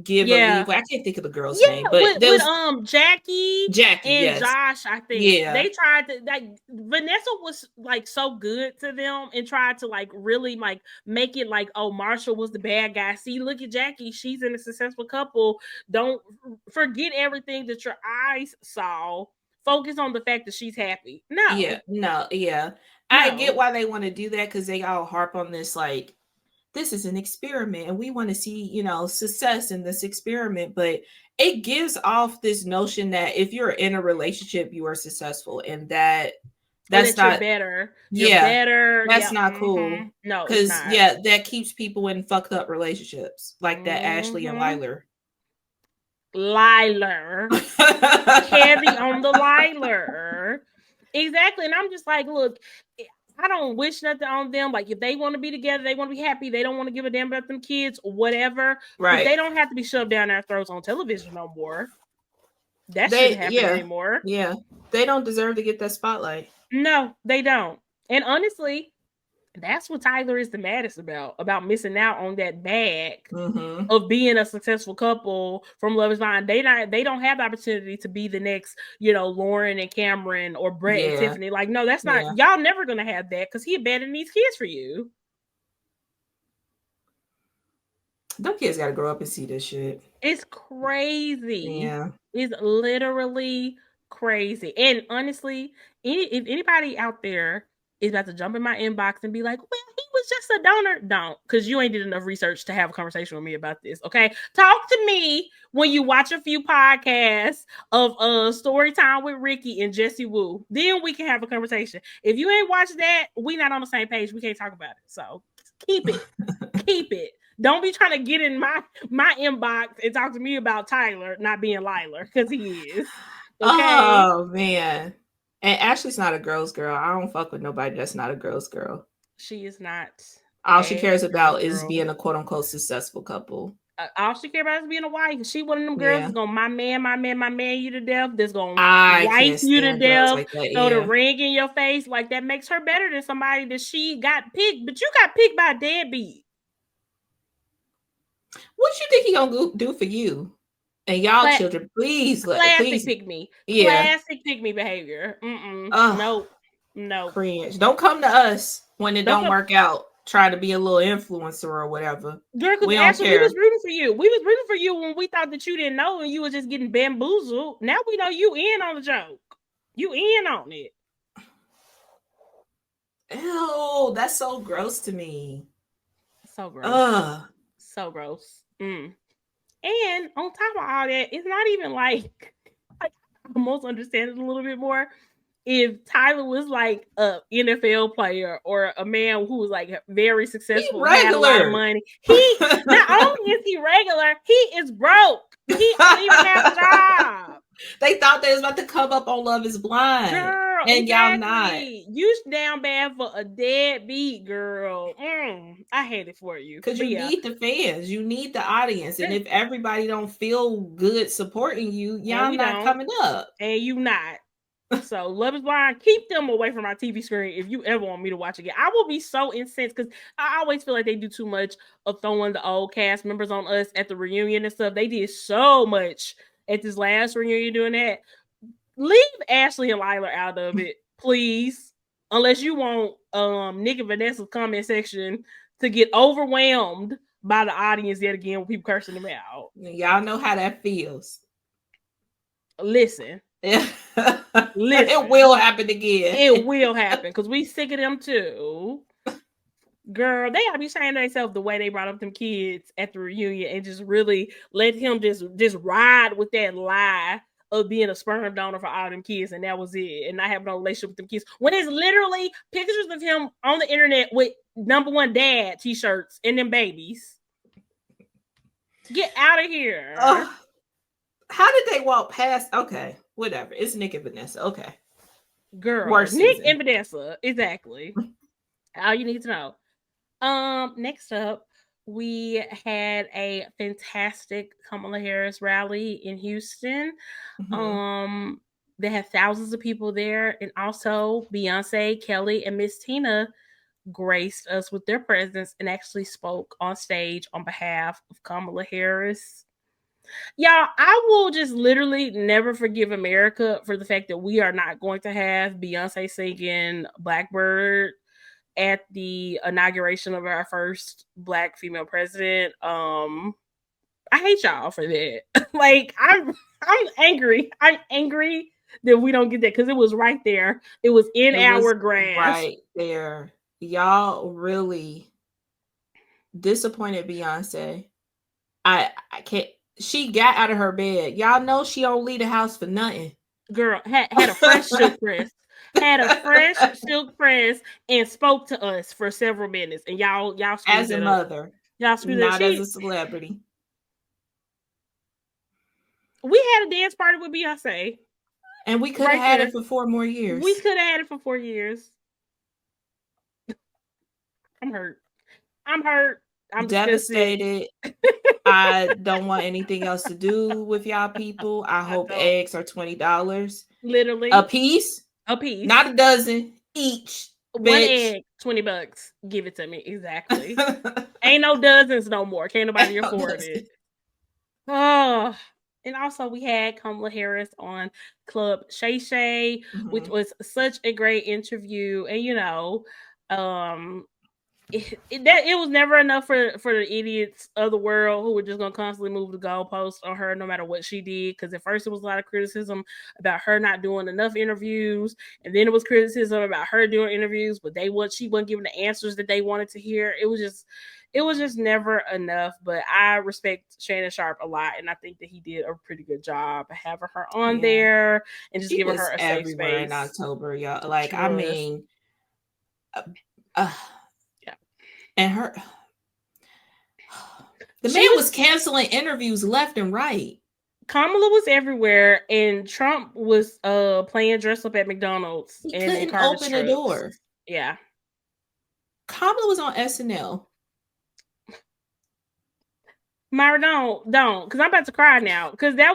give a leave. I can't think of the girl's name, but with Jackie and yes. Josh, I think they tried to like Vanessa was like so good to them and tried to like really like make it like, oh, Marshall was the bad guy. See, look at Jackie, she's in a successful couple. Don't forget everything that your eyes saw. Focus on the fact that she's happy. No. I get why they want to do that because they all harp on this like this is an experiment and we want to see, you know, success in this experiment. But it gives off this notion that if you're in a relationship, you are successful and that's that not you're better. You're better. That's not cool. No, because that keeps people in fucked up relationships like that Ashley and Liler. Heavy on the Liler. Exactly. And I'm just like, look, I don't wish nothing on them. Like, if they want to be together, they want to be happy. They don't want to give a damn about them kids or whatever. Right. But they don't have to be shoved down our throats on television no more. That shouldn't happen anymore. Yeah. They don't deserve to get that spotlight. No, they don't. And honestly, that's what Tyler is the maddest about missing out on that bag of being a successful couple from Love is Blind. They don't have the opportunity to be the next, you know, Lauren and Cameron or Brett and Tiffany. Like, no, that's not, y'all never gonna have that because he abandoned these kids for you. Them kids gotta grow up and see this shit. It's crazy. Yeah. It's literally crazy. And honestly, if anybody out there is about to jump in my inbox and be like, well, he was just a donor. Don't, because you ain't did enough research to have a conversation with me about this. Okay. Talk to me when you watch a few podcasts of Story Time with Ricky and Jesse Wu. Then we can have a conversation. If you ain't watched that, we not on the same page. We can't talk about it. So keep it. Keep it. Don't be trying to get in my inbox and talk to me about Tyler not being Liler, because he is. Okay. Oh man. And Ashley's not a girl's girl. I don't fuck with nobody that's not a girl's girl. She is not. All she cares about is being a quote unquote successful couple. All she cares about is being a wife. She one of them girls that's gonna my man you to death. That's gonna wife you to death. Like throw the ring in your face. Like, that makes her better than somebody that she got picked. But you got picked by a deadbeat. What you think he gonna do for you and y'all children? Please, classic pick me. Classic pick me behavior. No. Cringe. Don't come to us when it don't work out. Try to be a little influencer or whatever. Girl, because actually we was rooting for you. We was rooting for you when we thought that you didn't know and you were just getting bamboozled. Now we know you in on the joke. You in on it. Ew, that's so gross to me. So gross. So gross. And on top of all that, it's not even like almost understand it a little bit more. If Tyler was like a NFL player or a man who was like very successful, had a lot of money, he not only is he regular, he is broke. He don't even have a job. They thought they was about to come up on Love Is Blind. Girl, and exactly. Y'all not. You down bad for a deadbeat, girl. I hate it for you. Because you need the fans. You need the audience. And if everybody don't feel good supporting you, y'all not coming up. And you not. So Love Is Blind, keep them away from my TV screen if you ever want me to watch again. I will be so incensed because I always feel like they do too much of throwing the old cast members on us at the reunion and stuff. They did so much at this last reunion doing that. Leave Ashley and Lila out of it, please. Unless you want Nick and Vanessa's comment section to get overwhelmed by the audience yet again with people cursing them out. Y'all know how that feels. Listen. Listen. It will happen again. It will happen because we sick of them too. Girl, they gotta be saying to themselves the way they brought up them kids at the reunion and just really let him just ride with that lie of being a sperm donor for all them kids, and that was it, and not having no relationship with them kids. When it's literally pictures of him on the internet with #1 dad t-shirts and them babies. Get out of here. How did they walk past? Okay, whatever. It's Nick and Vanessa. Okay. Girl, worst Nick season. And Vanessa. Exactly. All you need to know. Next up, we had a fantastic Kamala Harris rally in Houston. Mm-hmm. They had thousands of people there, and also Beyonce, Kelly, and Miss Tina graced us with their presence and actually spoke on stage on behalf of Kamala Harris. Y'all, I will just literally never forgive America for the fact that we are not going to have Beyonce singing Blackbird at the inauguration of our first Black female president. I hate y'all for that. Like, I'm angry. I'm angry that we don't get that because it was right there. It was in our grasp. Right there. Y'all really disappointed Beyonce. I can't. She got out of her bed. Y'all know she don't leave the house for nothing. Girl, had a fresh silk press. Had a fresh silk press and spoke to us for several minutes. And y'all as a mother. Y'all screwed not as a celebrity. We had a dance party with Beyonce. And we could have had it for 4 more years. We could have had it for 4 years. I'm hurt. I'm devastated. I don't want anything else to do with y'all people. I hope eggs are $20. Literally. A piece. Not a dozen. Each. One egg, $20. Give it to me. Exactly. Ain't no dozens no more. Can't nobody afford it. Oh. And also we had Kamala Harris on Club Shay Shay, which was such a great interview. And it was never enough for the idiots of the world who were just gonna constantly move the goalposts on her no matter what she did. Because at first it was a lot of criticism about her not doing enough interviews, and then it was criticism about her doing interviews, but she wasn't giving the answers that they wanted to hear. It was just never enough. But I respect Shannon Sharp a lot, and I think that he did a pretty good job of having her on there and just giving her a safe space in October, y'all. Like, I mean, and her, the man was canceling interviews left and right. Kamala was everywhere, and Trump was playing dress up at McDonald's. He couldn't open the door. Yeah, Kamala was on SNL. Myra, don't, because I'm about to cry now. Because I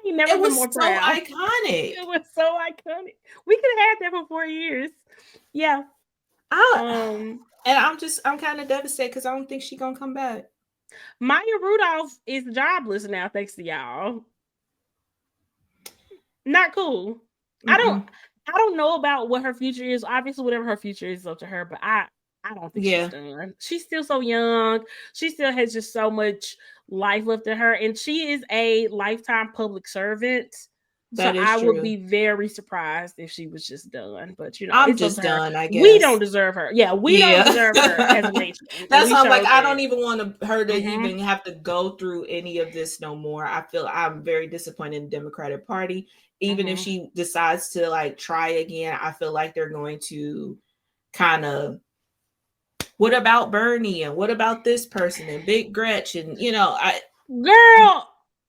ain't never been more proud. Iconic. It was so iconic. We could have had that for 4 years. Yeah. And I'm kind of devastated because I don't think she's gonna come back. Maya Rudolph is jobless now, thanks to y'all. Not cool. Mm-hmm. I don't know about what her future is. Obviously, whatever her future is up to her, but I don't think she's done. She's still so young. She still has just so much life left in her, and she is a lifetime public servant. So That is I would true. be very surprised if she was just done. But I'm it's up just to her. done, I We guess. don't deserve her. Yeah, we don't Yeah. deserve her as a nation. That's We why I'm like, showed I don't that. even want her to Mm-hmm. even have to go through any of this no more. I feel I'm very disappointed in the Democratic Party. Even if Mm-hmm. she decides to like try again, I feel like they're going to kind of, what about Bernie and what about this person and Big Gretchen? Girl,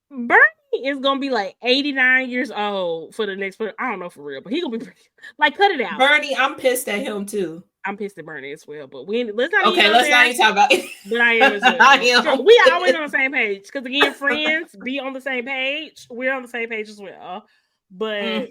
Bernie is gonna be like 89 years old for the next. I don't know for real, but he gonna be like, cut it out. Bernie, I'm pissed at him too. I'm pissed at Bernie as well, but let's not even Okay, go let's not there. even talk about it. But I am as well. I am. We always on the same page because again, friends be on the same page. We're on the same page as well. But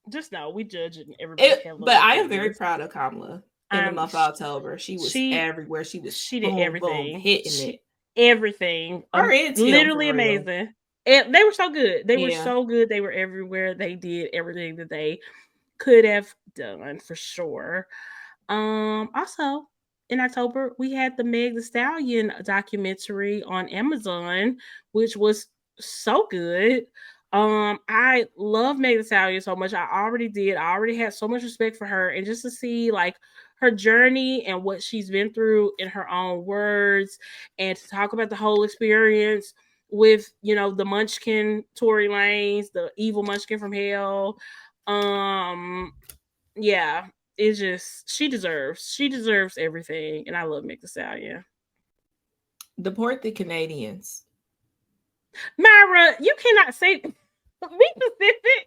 just know we judging everybody. But I am very proud of Kamala in the month of October. She was everywhere. She did boom, everything. boom, hitting it. Everything. Her and Tim, literally amazing. And they were so good. They were so good. They were everywhere. They did everything that they could have done for sure. Also in October, we had the Meg Thee Stallion documentary on Amazon, which was so good. I love Meg Thee Stallion so much. I already had so much respect for her, and just to see like her journey and what she's been through in her own words, and to talk about the whole experience with the Munchkin Tory Lanez, the evil Munchkin from hell. Yeah, it's just she deserves everything, and I love Meg Thee Stallion. Deport the Canadians. Myra, you cannot say be specific.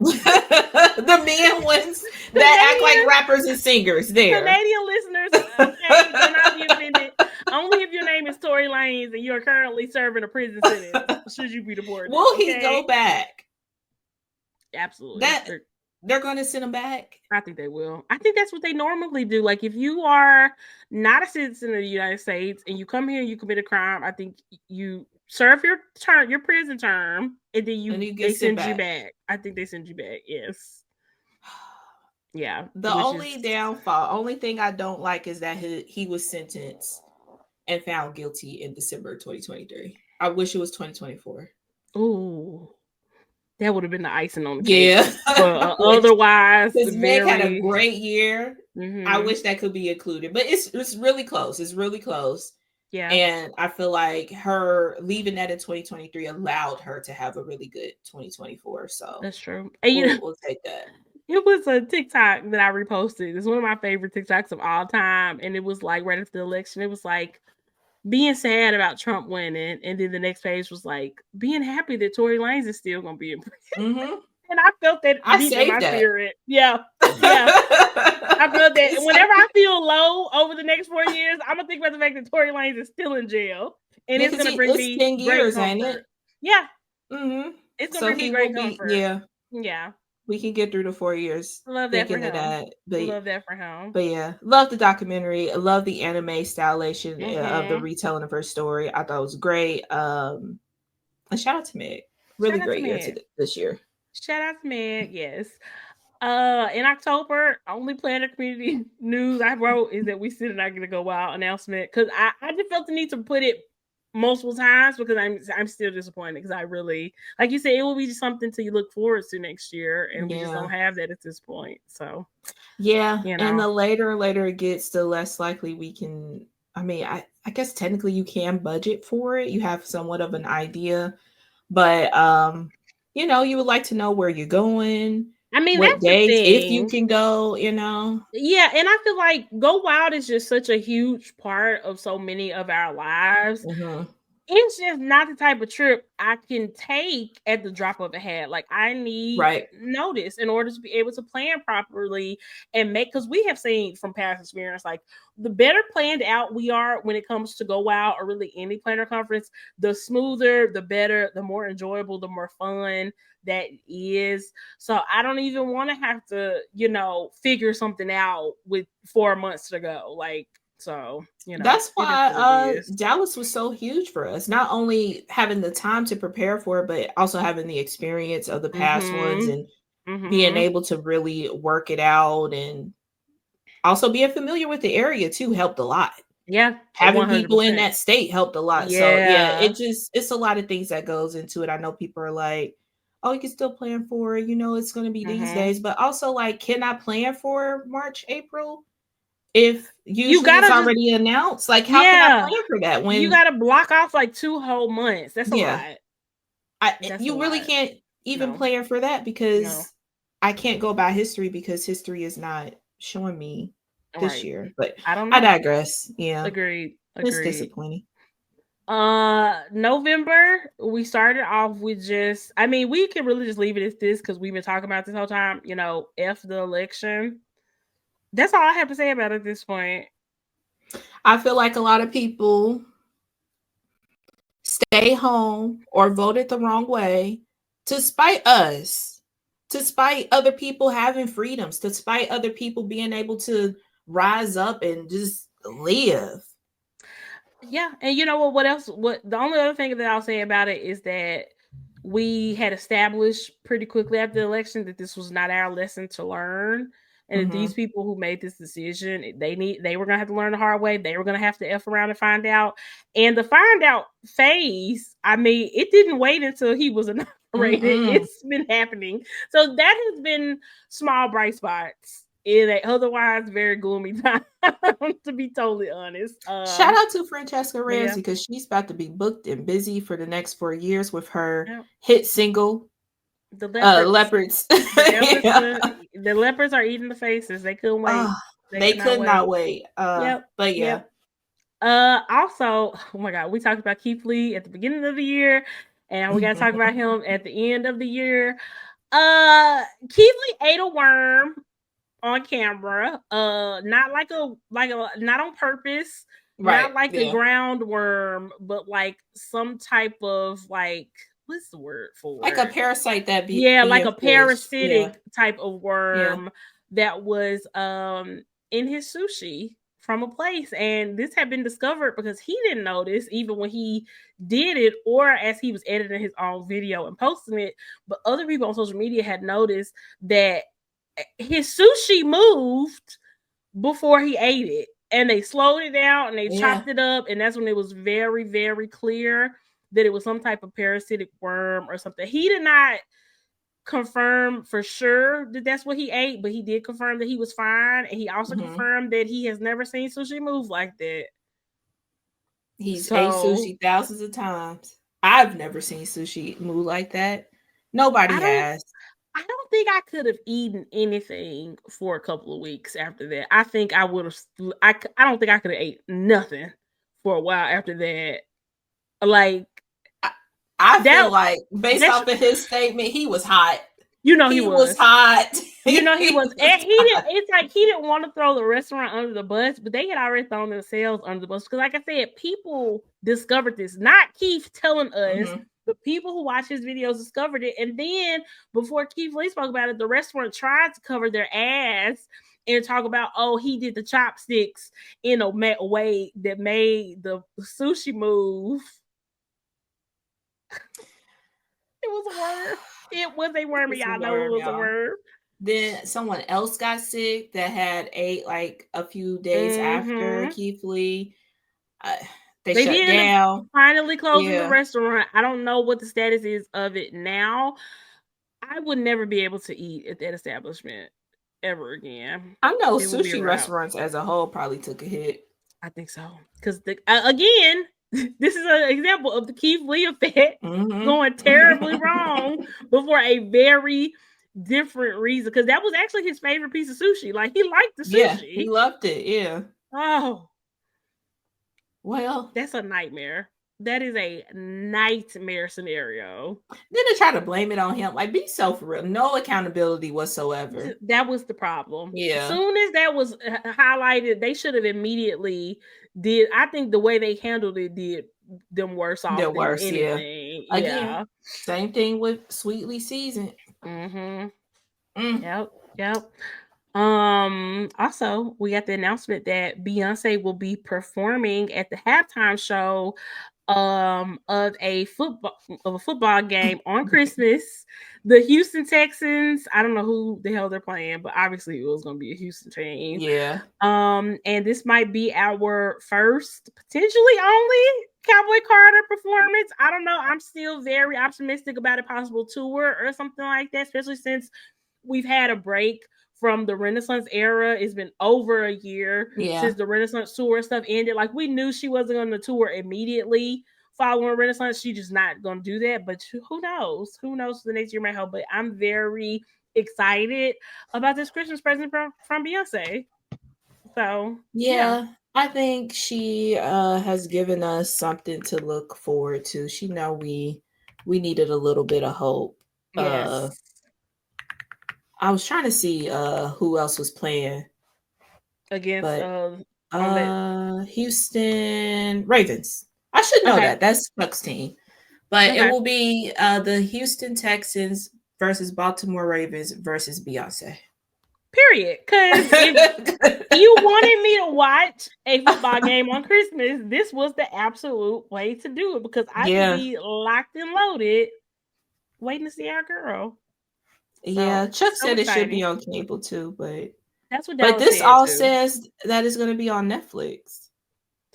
The men ones that act like rappers and singers. There, Canadian listeners, okay, do not be offended. Only if your name is Tory Lanez and you are currently serving a prison sentence should you be deported. Will he go back? Absolutely. They're going to send him back? I think they will. I think that's what they normally do. Like, if you are not a citizen of the United States and you come here and you commit a crime, I think you serve your prison term, and then they send you back. I think they send you back. Yes. Yeah. The only thing I don't like is that he was sentenced and found guilty in December 2023. I wish it was 2024. Ooh. That would have been the icing on the cake. Yeah. But otherwise, because Meg had a great year. Mm-hmm. I wish that could be included, but it's really close. It's really close. Yeah. And I feel like her leaving that in 2023 allowed her to have a really good 2024. So that's true. And we'll take that. It was a TikTok that I reposted. It's one of my favorite TikToks of all time. And it was like right after the election, it was like being sad about Trump winning, and then the next page was like being happy that Tory Lanez is still gonna be in prison. Mm-hmm. And I felt that deep in my spirit. Yeah. I felt that whenever I feel low over the next 4 years, I'm gonna think about the fact that Tory Lanez is still in jail, and it's gonna bring me 10 years, great ain't it? Yeah. Mm-hmm. It's gonna bring me great comfort. Yeah. We can get through the 4 years. Love that for him. Love that for him. But yeah, love the documentary. I love the anime stylization of the retelling of her story. I thought it was great. And shout out to Meg. Really great year this year. Shout out to Meg. Yes. In October, only Planner community news I wrote is that we still not gonna go wild announcement, because I just felt the need to put it multiple times because I'm still disappointed, because I really, like you said, it will be just something to look forward to next year, and we just don't have that at this point. So and the later it gets, the less likely we can. I mean, I guess technically you can budget for it. You have somewhat of an idea, but you would like to know where you're going. I mean, what that's days, the thing. if you can go, Yeah, and I feel like Go Wild is just such a huge part of so many of our lives. Mm-hmm. It's just not the type of trip I can take at the drop of a hat. Like, I need notice in order to be able to plan properly and because we have seen from past experience, like, the better planned out we are when it comes to Go Wild or really any planner conference, the smoother, the better, the more enjoyable, the more fun that is. So I don't even want to have to, figure something out with 4 months to go. Like, so, that's why Dallas was so huge for us. Not only having the time to prepare for it, but also having the experience of the past ones and being able to really work it out, and also being familiar with the area too helped a lot. Yeah. Having 100%. People in that state helped a lot. Yeah. So it's a lot of things that goes into it. I know people are like, oh, you can still plan for it. You know, it's going to be these days. But also, like, can I plan for March, April? If You usually it's gotta just, already announced, like, how can I yeah, plan for that you when, gotta block off like 2 whole months. That's a yeah, lot. That's a you really lot. can't even No, plan for that no. because I can't go by history because history is not showing me this Right. year. But I don't I know. digress. Yeah, Agreed. it's Agreed. disappointing. November, we started off with just, I mean, we can really just leave it as this because we've been talking about this whole time, you know, F the election. That's all I have to say about it at this point. I feel like a lot of people stay home or voted the wrong way to spite us, to spite other people having freedoms, to spite other people being able to rise up and just live. Yeah, and you know what? What else? What the only other thing that I'll say about it is that we had established pretty quickly after the election that this was not our lesson to learn, and that these people who made this decision, they were gonna have to learn the hard way. They were gonna have to f around and find out. And the find out phase, I mean, it didn't wait until he was inaugurated. It's been happening. So that has been small bright spots in a otherwise very gloomy time, to be totally honest. Shout out to Francesca Yeah, Ramsey because she's about to be booked and busy for the next 4 years with her yeah. hit single, The leopards, Leopards. the the leopards are eating the faces. They couldn't wait. Oh, They they could not could wait. not wait. Yep, But yeah. yep. Also, oh my God, we talked about Keith Lee at the beginning of the year, and we got to talk about him at the end of the year. Keith Lee ate a worm on camera. Not like a not on purpose, Right. not like a Yeah. ground worm, but like some type of like, what's the word for Like a it? parasite that Yeah, be like a a fish. Yeah. parasitic type of Yeah. worm that was in his sushi from a place, and this had been discovered because he didn't notice even when he did it or as he was editing his own video and posting it, but other people on social media had noticed that his sushi moved before he ate it, and they slowed it down and they chopped it up, and that's when it was very, very clear that it was some type of parasitic worm or something. He did not confirm for sure that that's what he ate, but he did confirm that he was fine, and he also confirmed that he has never seen sushi move like that. He's ate sushi thousands of times. I've never seen sushi move like that. Nobody has. I don't think I could have eaten anything for a couple of weeks after that. I think I would have. I don't think I could have ate nothing for a while after that. Like, I feel like based off of his statement, he was hot. You know, he was hot. You know, he was. And he didn't. It's like he didn't want to throw the restaurant under the bus, but they had already thrown themselves under the bus because, like I said, people discovered this. Not Keith telling us. The people who watch his videos discovered it, and then before Keith Lee spoke about it, the restaurant tried to cover their ass and talk about, oh, he did the chopsticks in a way that made the sushi move. It was a worm. It was a worm. Y'all know it was a worm. Then someone else got sick that had ate like a few days after Keith Lee. They shut down. Finally closing the restaurant. I don't know what the status is of it now. I would never be able to eat at that establishment ever again. I know sushi restaurants as a whole probably took a hit. I think so. Because, again, this is an example of the Keith Lee effect going terribly wrong before a very different reason. Because that was actually his favorite piece of sushi. Like, he liked the sushi. Yeah, he loved it. Yeah. Oh. Well, that's a nightmare. That is a nightmare scenario. Then they try to blame it on him. Like, be so for real. No accountability whatsoever. That was the problem. Yeah. As soon as that was highlighted, they should have immediately did. I think the way they handled it did them worse off than anything. Yeah. Again, same thing with Sweetly Seasoned. Yep. Also, we got the announcement that Beyonce will be performing at the halftime show of a football game on Christmas. The Houston Texans, I don't know who the hell they're playing, but obviously it was going to be a Houston team. Yeah. And this might be our first, potentially only Cowboy Carter performance. I don't know. I'm still very optimistic about a possible tour or something like that, especially since we've had a break from the Renaissance era. It's been over a year since the Renaissance tour stuff ended. Like, we knew she wasn't going to tour immediately following Renaissance. She's just not going to do that. But who knows? Who knows what the next year might hold? But I'm very excited about this Christmas present from Beyonce. So yeah. I think she has given us something to look forward to. She know we needed a little bit of hope. Yes. I was trying to see who else was playing Against but on that Houston Ravens. I should know that. That's Chuck's team. But it will be the Houston Texans versus Baltimore Ravens versus Beyonce. Period. Because if you wanted me to watch a football game on Christmas, this was the absolute way to do it, because I could be locked and loaded waiting to see our girl. Yeah, Chuck said it should be on cable too, but that's what Dallas this said all too. says that it's going to be on Netflix.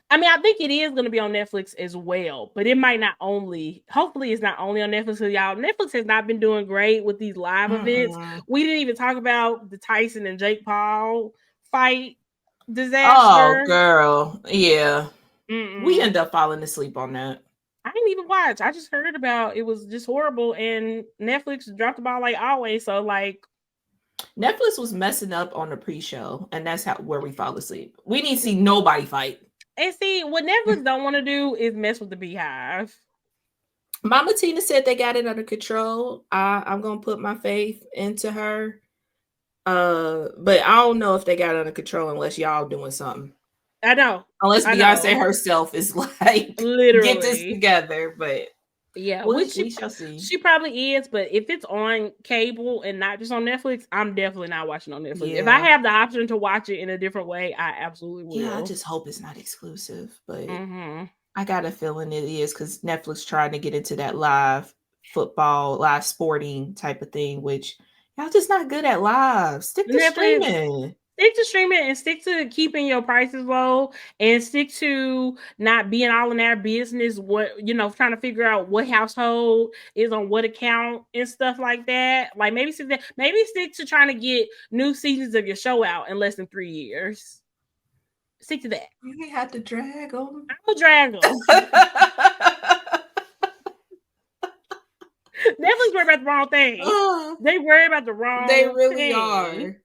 I mean, I think it is going to be on Netflix as well, but it might not only. Hopefully, it's not only on Netflix. Because y'all, Netflix has not been doing great with these live events. We didn't even talk about the Tyson and Jake Paul fight disaster. Oh, girl, yeah. We end up falling asleep on that. I didn't even watch. I just heard about it was just horrible, and Netflix dropped the ball like always. So like, Netflix was messing up on the pre-show, and that's where we fall asleep. We didn't see nobody fight. And see, what Netflix don't want to do is mess with the Beehive. Mama Tina said they got it under control. I'm gonna put my faith into her. But I don't know if they got it under control unless y'all doing something. I know. Unless Beyonce herself is like, literally get this together. But yeah, we shall see. She probably is, but if it's on cable and not just on Netflix, I'm definitely not watching on Netflix. Yeah. If I have the option to watch it in a different way, I absolutely will. Yeah, I just hope it's not exclusive, but I got a feeling it is, because Netflix trying to get into that live football, live sporting type of thing, which y'all just not good at live. Stick to streaming. Stick to streaming and stick to keeping your prices low, and stick to not being all in our business. What, trying to figure out what household is on what account and stuff like that. Like, maybe stick to trying to get new seasons of your show out in less than 3 years. Stick to that. You have to drag them. I'm gonna drag them. Netflix worry about the wrong thing. They worry about the wrong thing. They really are.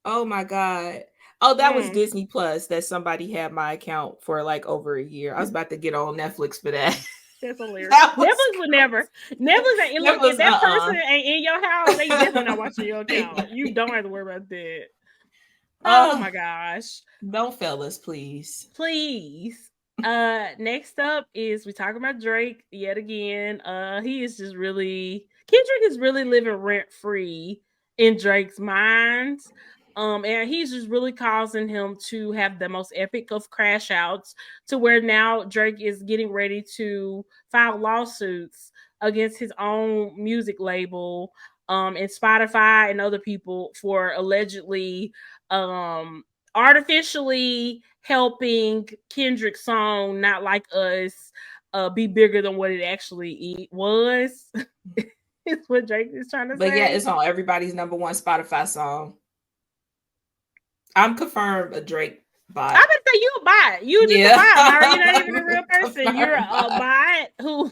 Oh my God. Oh, that was Disney Plus that somebody had my account for like over a year. I was about to get on Netflix for that. That's hilarious. Netflix would never. Netflix ain't, look, if that person ain't in your house, they definitely not watching your account. You don't have to worry about that. Oh my gosh. Don't fail us, please. Please. Next up is we talk about Drake yet again. He is just really, Kendrick is really living rent free in Drake's mind. And he's just really causing him to have the most epic of crash outs, to where now Drake is getting ready to file lawsuits against his own music label, and Spotify and other people for allegedly artificially helping Kendrick's song "Not Like Us" be bigger than what it actually was. It's what Drake is trying to say. But yeah, it's on everybody's number one Spotify song. I'm confirmed a Drake bot. I would say you a bot. You just a bot, Myra. You're not even a real person. You're a bot who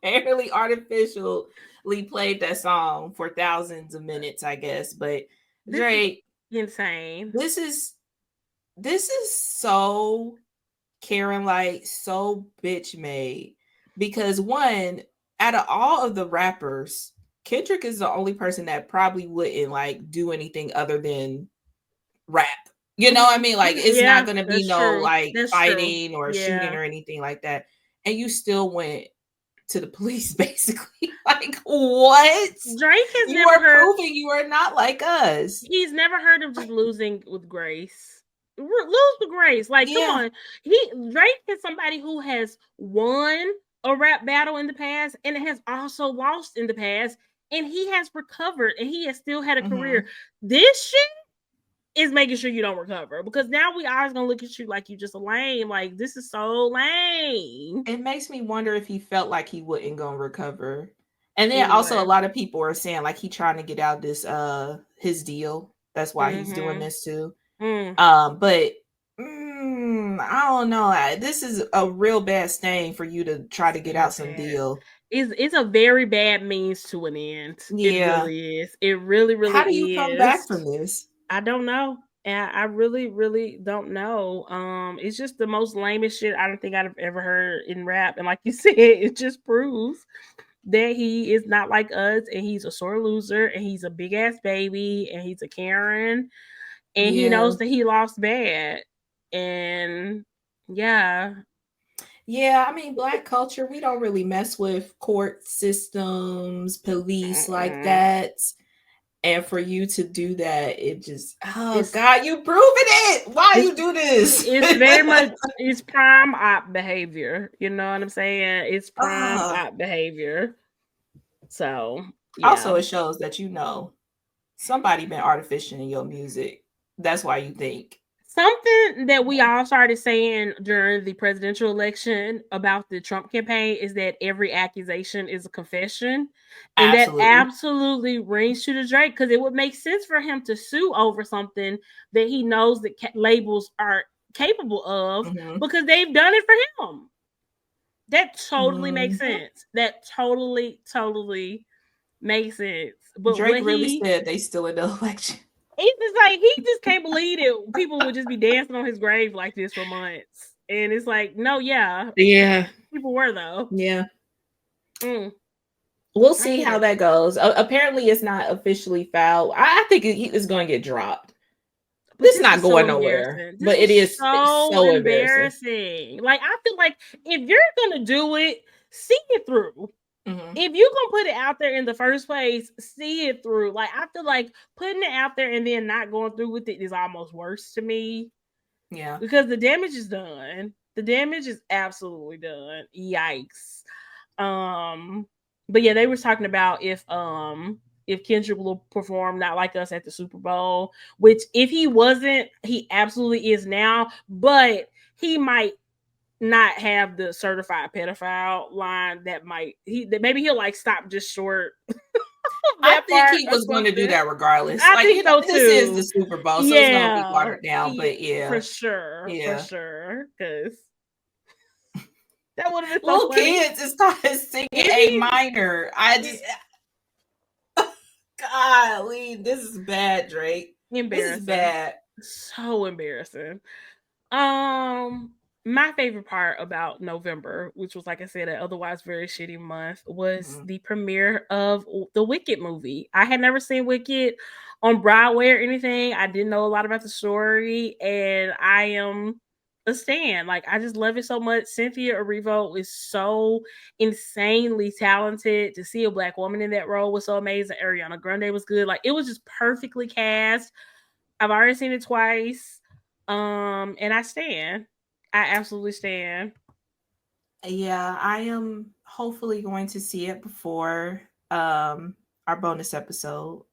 apparently artificially played that song for thousands of minutes, I guess. But Drake, insane. This is so Karen Light, so bitch made, because one, out of all of the rappers, Kendrick is the only person that probably wouldn't like do anything other than rap. You know what I mean? Like, it's not going to be no like fighting or shooting or anything like that. And you still went to the police, basically. Like, what? Drake has never proving you are not like us. He's never heard of just losing with grace. Lose with grace. Like, come on. Drake is somebody who has won a rap battle in the past, and it has also lost in the past, and he has recovered, and he has still had a career. This shit is making sure you don't recover, because now we always gonna look at you like you just a lame. Like, this is so lame. It makes me wonder if he felt like he wouldn't gonna recover. And then also a Anyway. lot of people are saying like he trying to get out this his deal. That's why he's doing this too. But I don't know. This is a real bad stain for you to try to get out some deal. It's a very bad means to an end. Yeah. It really is. It really, really How do you come back from this? I don't know. And I really, really don't know. It's just the most lamest shit I don't think I've ever heard in rap. And like you said, it just proves that he is not like us, and he's a sore loser, and he's a big ass baby, and he's a Karen, and he knows that he lost bad. And yeah. Yeah, I mean, Black culture, we don't really mess with court systems, police like that. And for you to do that, it just, God, you proven it. Why you do this? It's very much, it's prime op behavior. You know what I'm saying? It's prime op behavior. So, yeah. Also, it shows that, you know, somebody been artificial in your music. That's why you think. Something that we all started saying during the presidential election about the Trump campaign is that every accusation is a confession. And that absolutely rings true to Drake, because it would make sense for him to sue over something that he knows that labels are capable of, because they've done it for him. That totally makes sense. That totally makes sense. But Drake really said they still in the election. It's just like, he just can't believe it. People would just be dancing on his grave like this for months. And it's like, no, yeah. People were, though. Yeah. We'll see how that goes. Apparently, it's not officially filed. I think it's going to get dropped. This is not going nowhere. But it is so embarrassing. Like, I feel like if you're going to do it, see it through. If you're gonna put it out there in the first place, see it through. Like, I feel like putting it out there and then not going through with it is almost worse to me. Yeah. Because the damage is done. The damage is absolutely done. Yikes. But yeah, they were talking about if Kendrick will perform Not Like Us at the Super Bowl, which if he wasn't, he absolutely is now, but he might not have the certified pedophile line. That maybe he'll like stop just short. I think he was going to do that regardless. I think so too. This is the Super Bowl, so it's going to be watered down. But for sure, because that would have been so little funny. kids is started singing A minor. I just, golly, this is bad, Drake. Embarrassing. This is bad. So embarrassing. My favorite part about November, which was, like I said, an otherwise very shitty month, was the premiere of the Wicked movie. I had never seen Wicked on Broadway or anything. I didn't know a lot about the story, and I am a stan. Like, I just love it so much. Cynthia Erivo is so insanely talented. To see a Black woman in that role was so amazing. Ariana Grande was good. Like, it was just perfectly cast. I've already seen it twice. And I stan. I absolutely stand. Yeah, I am hopefully going to see it before our bonus episode.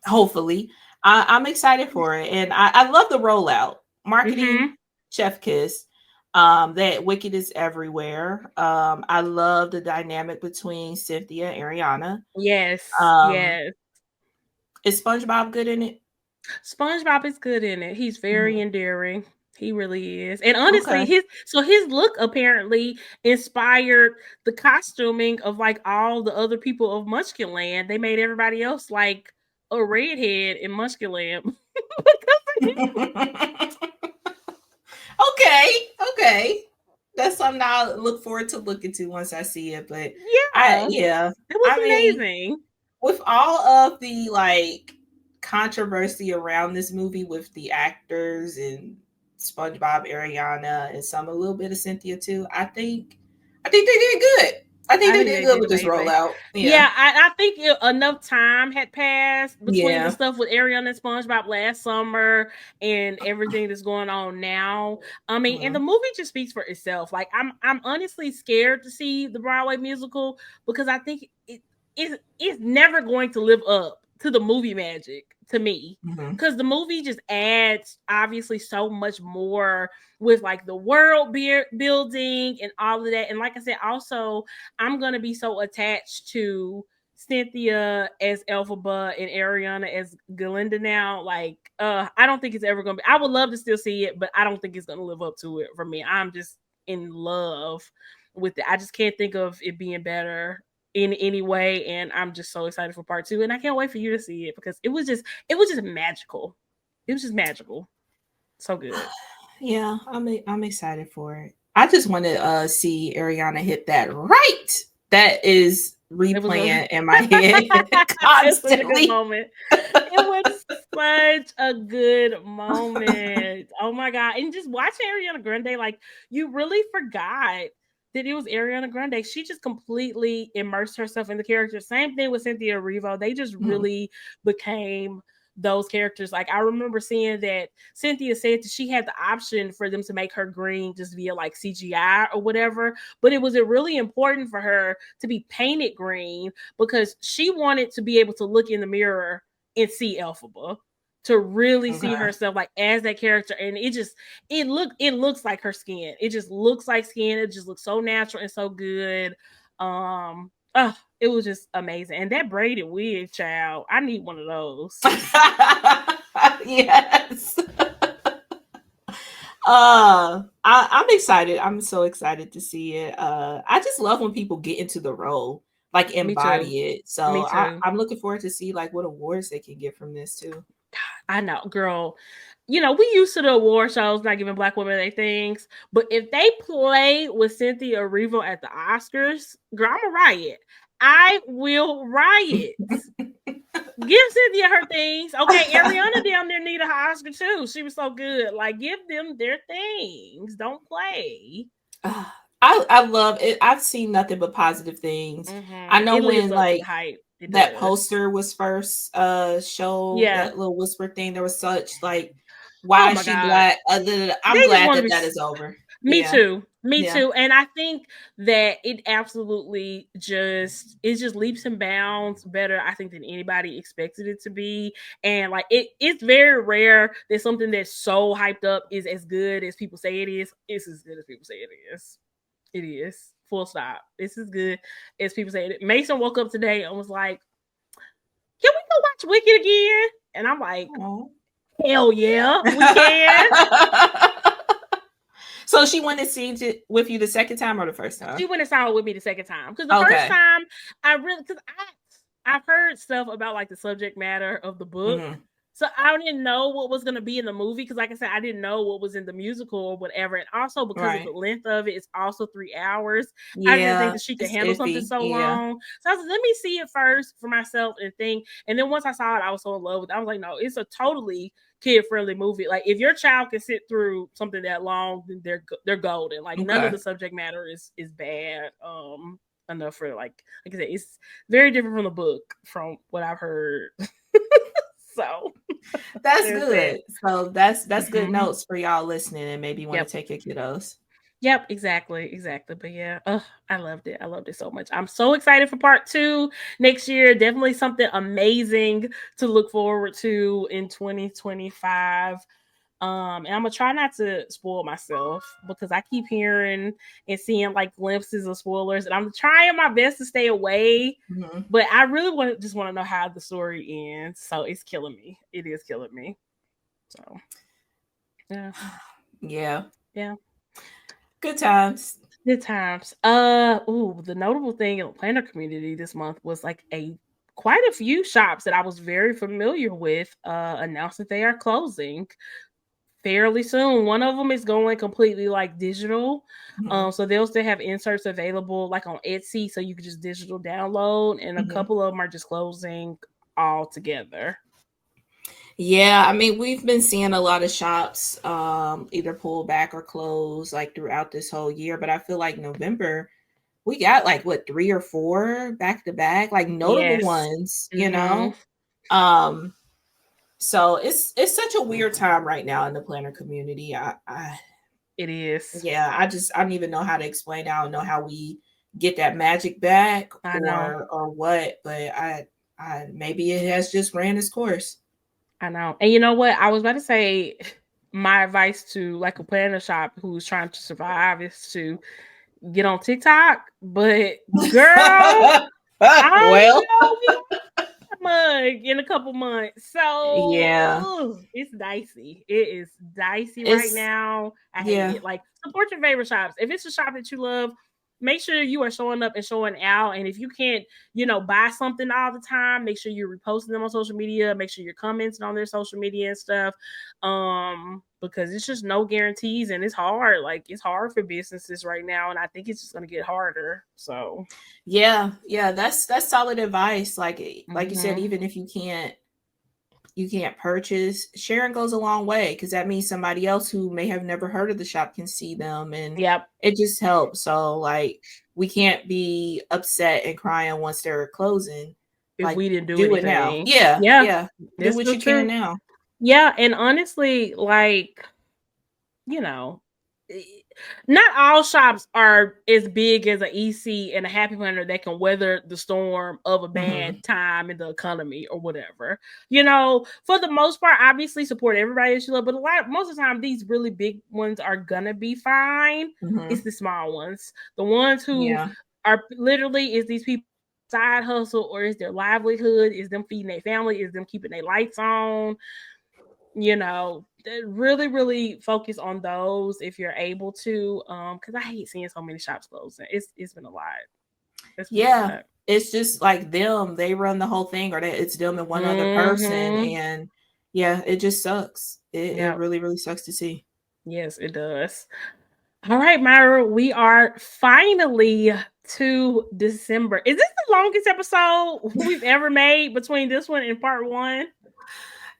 Hopefully. I'm excited for it. And I love the rollout. Marketing, chef kiss. That Wicked is everywhere. I love the dynamic between Cynthia and Ariana. Yes. Yes. Is SpongeBob good in it? SpongeBob is good in it. He's very endearing. He really is. And honestly, his look apparently inspired the costuming of like all the other people of Munchkinland. They made everybody else like a redhead in Munchkinland. Okay. That's something I'll look forward to looking to once I see it. But it was amazing. With all of the like controversy around this movie with the actors and SpongeBob, Ariana, and a little bit of Cynthia too, I think they did good. I think they did good with this rollout. Yeah, I think enough time had passed between the stuff with Ariana and SpongeBob last summer and everything that's going on now. I mean, and the movie just speaks for itself. Like, I'm honestly scared to see the Broadway musical, because I think it's never going to live up to the movie magic to me. Mm-hmm. Because the movie just adds obviously so much more with like the world building and all of that. And like I said, also I'm gonna be so attached to Cynthia as Elphaba and Ariana as Galinda now. Like, I don't think it's ever gonna be. I would love to still see it, but I don't think it's gonna live up to it for me. I'm just in love with it. I just can't think of it being better in any way, and I'm just so excited for part 2, and I can't wait for you to see it because it was just magical. It was just magical. So good. Yeah, I'm excited for it. I just want to see Ariana hit that right. That is replaying in my head It's such a good constantly. moment. It was such a good moment. Oh my god! And just watching Ariana Grande, like you really forgot that it was Ariana Grande. She just completely immersed herself in the character. Same thing with Cynthia Erivo. They just Mhm. really became those characters. Like I remember seeing that Cynthia said that she had the option for them to make her green just via like CGI or whatever, but it was really important for her to be painted green because she wanted to be able to look in the mirror and see Elphaba, to really see Okay. herself like as that character. And it looks like her skin. It just looks like skin. It just looks so natural and so good. It was just amazing. And that braided wig, child, I need one of those. Yes. I'm excited. I'm so excited to see it. I just love when people get into the role, like Me too. embody it. Me So too. I'm looking forward to see like what awards they can get from this too. I know, girl. You know, we used to the award shows not giving black women their things, but if they play with Cynthia Erivo at the Oscars, girl, I'm a riot. I will riot. Give Cynthia her things. Okay, Ariana down there need a Oscar too. She was so good. Like, give them their things. Don't play. I love it. I've seen nothing but positive things. I know It lives when up to like the hype. It that does. poster was first showed, Yeah. that little whisper thing, there was such like, Oh why is my she god. black? They I'm just glad want to that be. that is over. Me Yeah. too. Me Yeah. too. And I think that it absolutely just leaps and bounds better, I think, than anybody expected it to be. And like it's very rare that something that's so hyped up is as good as people say it is. It's as good as people say it is. It is. Full stop. It's as good as people say it. Mason woke up today and was like, can we go watch Wicked again? And I'm like, hell yeah, we can. So she went and seen it with you the second time or the first time? She went and saw it with me the second time because the first Okay. time I've heard stuff about like the subject matter of the book, so I didn't know what was going to be in the movie because, like I said, I didn't know what was in the musical or whatever, and also because of the length of it, it's also 3 hours. I didn't think that she could handle something so long, so I was like, let me see it first for myself and think. And then once I saw it, I was so in love with it. I was like, no, it's a totally kid-friendly movie. Like if your child can sit through something that long, then they're golden. Like none of the subject matter is bad enough for like I said, it's very different from the book from what I've heard. So that's good. So that's good notes for y'all listening and maybe want to take your kiddos. Yep, exactly. But yeah, I loved it. I loved it so much. I'm so excited for part 2 next year. Definitely something amazing to look forward to in 2025. And I'm gonna try not to spoil myself because I keep hearing and seeing like glimpses of spoilers, and I'm trying my best to stay away. But I really just want to know how the story ends. So it's killing me. It is killing me. So yeah. Good times. Good times. The notable thing in the planner community this month was like quite a few shops that I was very familiar with announced that they are closing fairly soon. One of them is going completely like digital. So they'll still have inserts available like on Etsy, so you can just digital download, and a couple of them are just closing altogether. Yeah, I mean, we've been seeing a lot of shops either pull back or close like throughout this whole year, but I feel like November we got like what 3 or 4 back to back, like notable ones, you know. So it's such a weird time right now in the planner community. It is. Yeah, I don't even know how to explain. I don't know how we get that magic back I know. or what, but maybe it has just ran its course. I know. And you know what? I was about to say my advice to like a planner shop who's trying to survive is to get on TikTok. But girl, I Well, know we mug in a couple months. yeah, So it's dicey. It is dicey right it's now. I hate yeah. it. Like, support your favorite shops. If it's a shop that you love, make sure you are showing up and showing out. And if you can't, buy something all the time, make sure you're reposting them on social media. Make sure you're commenting on their social media and stuff. Because it's just no guarantees and it's hard. Like, it's hard for businesses right now, and I think it's just gonna get harder. So Yeah, that's solid advice. Like you said, mm-hmm. even if you can't purchase, sharing goes a long way, because that means somebody else who may have never heard of the shop can see them, and Yep. it just helps. So like, we can't be upset and crying once they're closing. If Like, we didn't do do it now. anything. Yeah, Yeah, yeah. Do that's what so you can true. now. Yeah, and honestly, like, you know, eh, not all shops are as big as an EC and a Happy Planner that can weather the storm of a Mm-hmm. bad time in the economy or whatever. For the most part, obviously support everybody that you love, but most of the time, these really big ones are gonna be fine. Mm-hmm. It's the small ones, the ones who Yeah. are literally is these people side hustle, or is their livelihood, is them feeding their family, is them keeping their lights on. Really, really focus on those if you're able to. Because I hate seeing so many shops closing. It's been a lot. It's been a Yeah. lot. It's just like them. They run the whole thing, or it's them and one other person. Mm-hmm. And yeah, it just sucks. It Yep. really, really sucks to see. Yes, it does. All right, Myra, we are finally to December. Is this the longest episode we've ever made between this one and part one?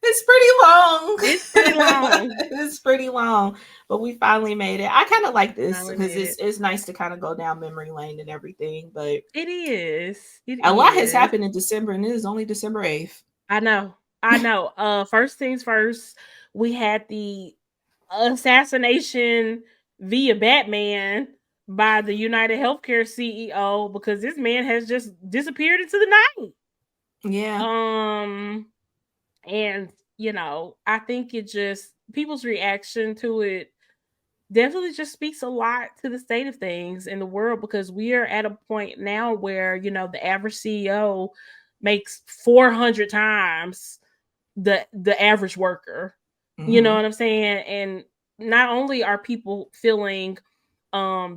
It's pretty long. It's pretty long. It's pretty long, but we finally made it. I kind of like this Finally because made it. it's nice to kind of go down memory lane and everything. But It is. It a lot has is. happened in December, and it is only December 8th. I know. I know. First things first, we had the assassination via Batman by the United Healthcare CEO, because this man has just disappeared into the night. Yeah. And I think it just people's reaction to it definitely just speaks a lot to the state of things in the world, because we are at a point now where the average CEO makes 400 times the average worker. You know what I'm saying? And not only are people feeling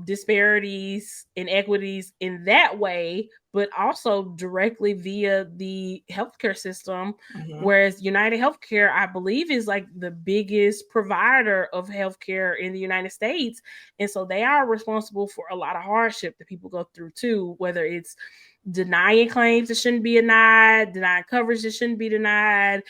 disparities, inequities in that way, but also directly via the healthcare system. Whereas United Healthcare, I believe, is like the biggest provider of healthcare in the United States. And so they are responsible for a lot of hardship that people go through too, whether it's denying claims that shouldn't be denied, denying coverage that shouldn't be denied,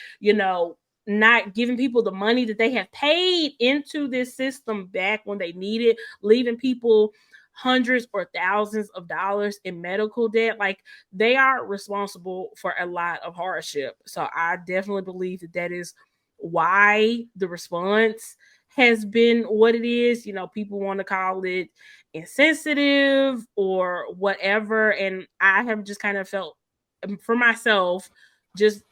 not giving people the money that they have paid into this system back when they need it, leaving people hundreds or thousands of dollars in medical debt. Like, they are responsible for a lot of hardship. So I definitely believe that is why the response has been what it is. People want to call it insensitive or whatever. And I have just kind of felt, for myself, just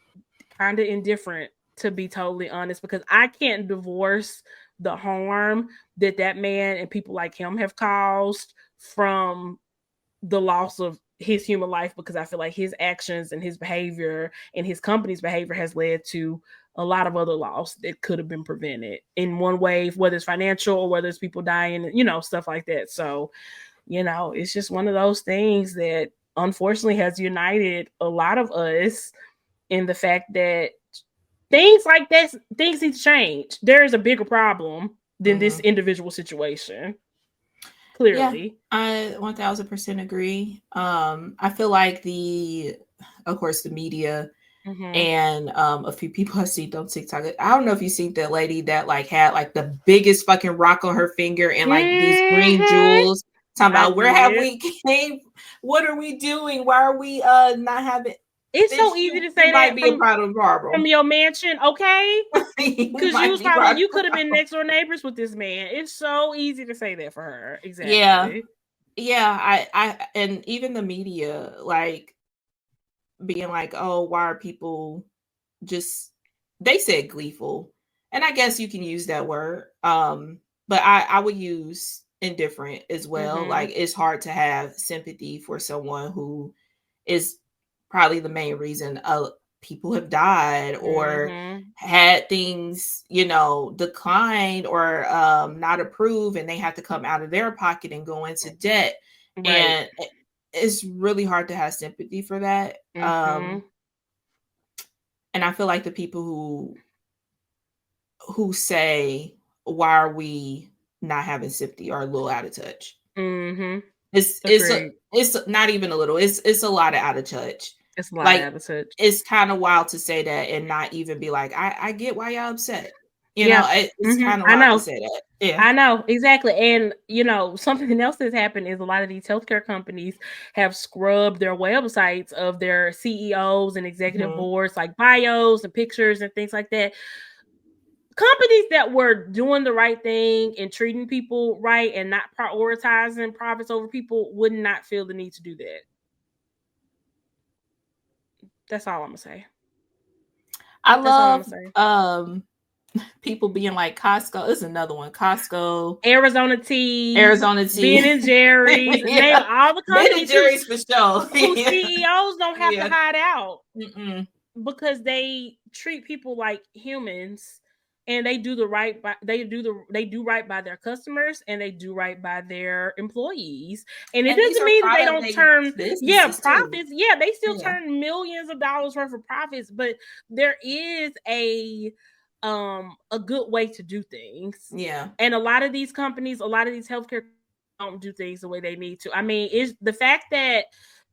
kind of indifferent, to be totally honest, because I can't divorce the harm that man and people like him have caused from the loss of his human life, because I feel like his actions and his behavior and his company's behavior has led to a lot of other loss that could have been prevented in one way, whether it's financial or whether it's people dying, stuff like that. So, it's just one of those things that unfortunately has united a lot of us in the fact that things like that, things need to change. There is a bigger problem than this individual situation. Clearly. Yeah, I 1000% agree. I feel like of course, the media and a few people I see on TikTok. I don't know if you seen that lady that like had like the biggest fucking rock on her finger and like these green jewels. Talking about, where have we came? What are we doing? Why are we not having? It's so easy to say might that be a problem, Barbara, from your mansion, okay? Because you could have been next door neighbors with this man. It's so easy to say that for her. Exactly. Yeah. I and even the media, like, being like, oh, why are people just, they said gleeful. And I guess you can use that word. But I would use indifferent as well. Like it's hard to have sympathy for someone who is probably the main reason people have died or had things, declined or not approved, and they have to come out of their pocket and go into debt. Right. And it's really hard to have sympathy for that. And I feel like the people who say, why are we not having sympathy, are a little out of touch. It's not even a little, it's a lot of out of touch. It's a lot of out of touch. It's kind of wild to say that and not even be like, I get why y'all upset. It's kind of wild to say that. Yeah, I know, exactly. And something else that's happened is a lot of these healthcare companies have scrubbed their websites of their CEOs and executive boards, like bios and pictures and things like that. Companies that were doing the right thing and treating people right and not prioritizing profits over people would not feel the need to do that. That's all I'm gonna say. I love people being like Costco. It's another one. Costco, Arizona Tea, Ben and Jerry's. Yeah. Name all the companies. Ben and Jerry's for sure. Whose CEOs don't have to hide out because they treat people like humans. And they do right by their customers, and they do right by their employees. And it doesn't mean that they don't turn profits. Too. Yeah, they still turn millions of dollars worth of profits, but there is a good way to do things. Yeah. And a lot of these companies, a lot of these healthcare don't do things the way they need to. I mean, it's the fact that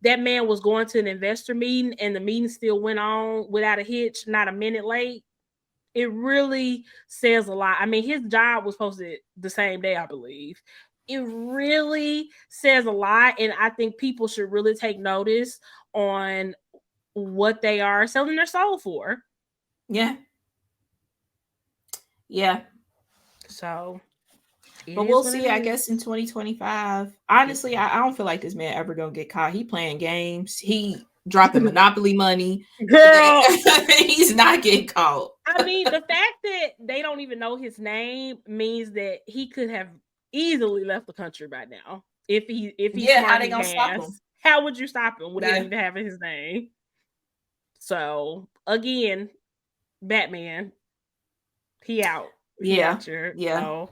man was going to an investor meeting and the meeting still went on without a hitch, not a minute late. It really says a lot. I mean, his job was posted the same day, I believe. It really says a lot, and I think people should really take notice on what they are selling their soul for. Yeah. Yeah. So, but we'll see, I guess, in 2025. Honestly, I don't feel like this man ever gonna get caught. He playing games. He dropping Monopoly money. Girl, he's not getting caught. I mean, the fact that they don't even know his name means that he could have easily left the country by now. If he's how they gonna stop him? How would you stop him without even having his name? So again, Batman, he out. So,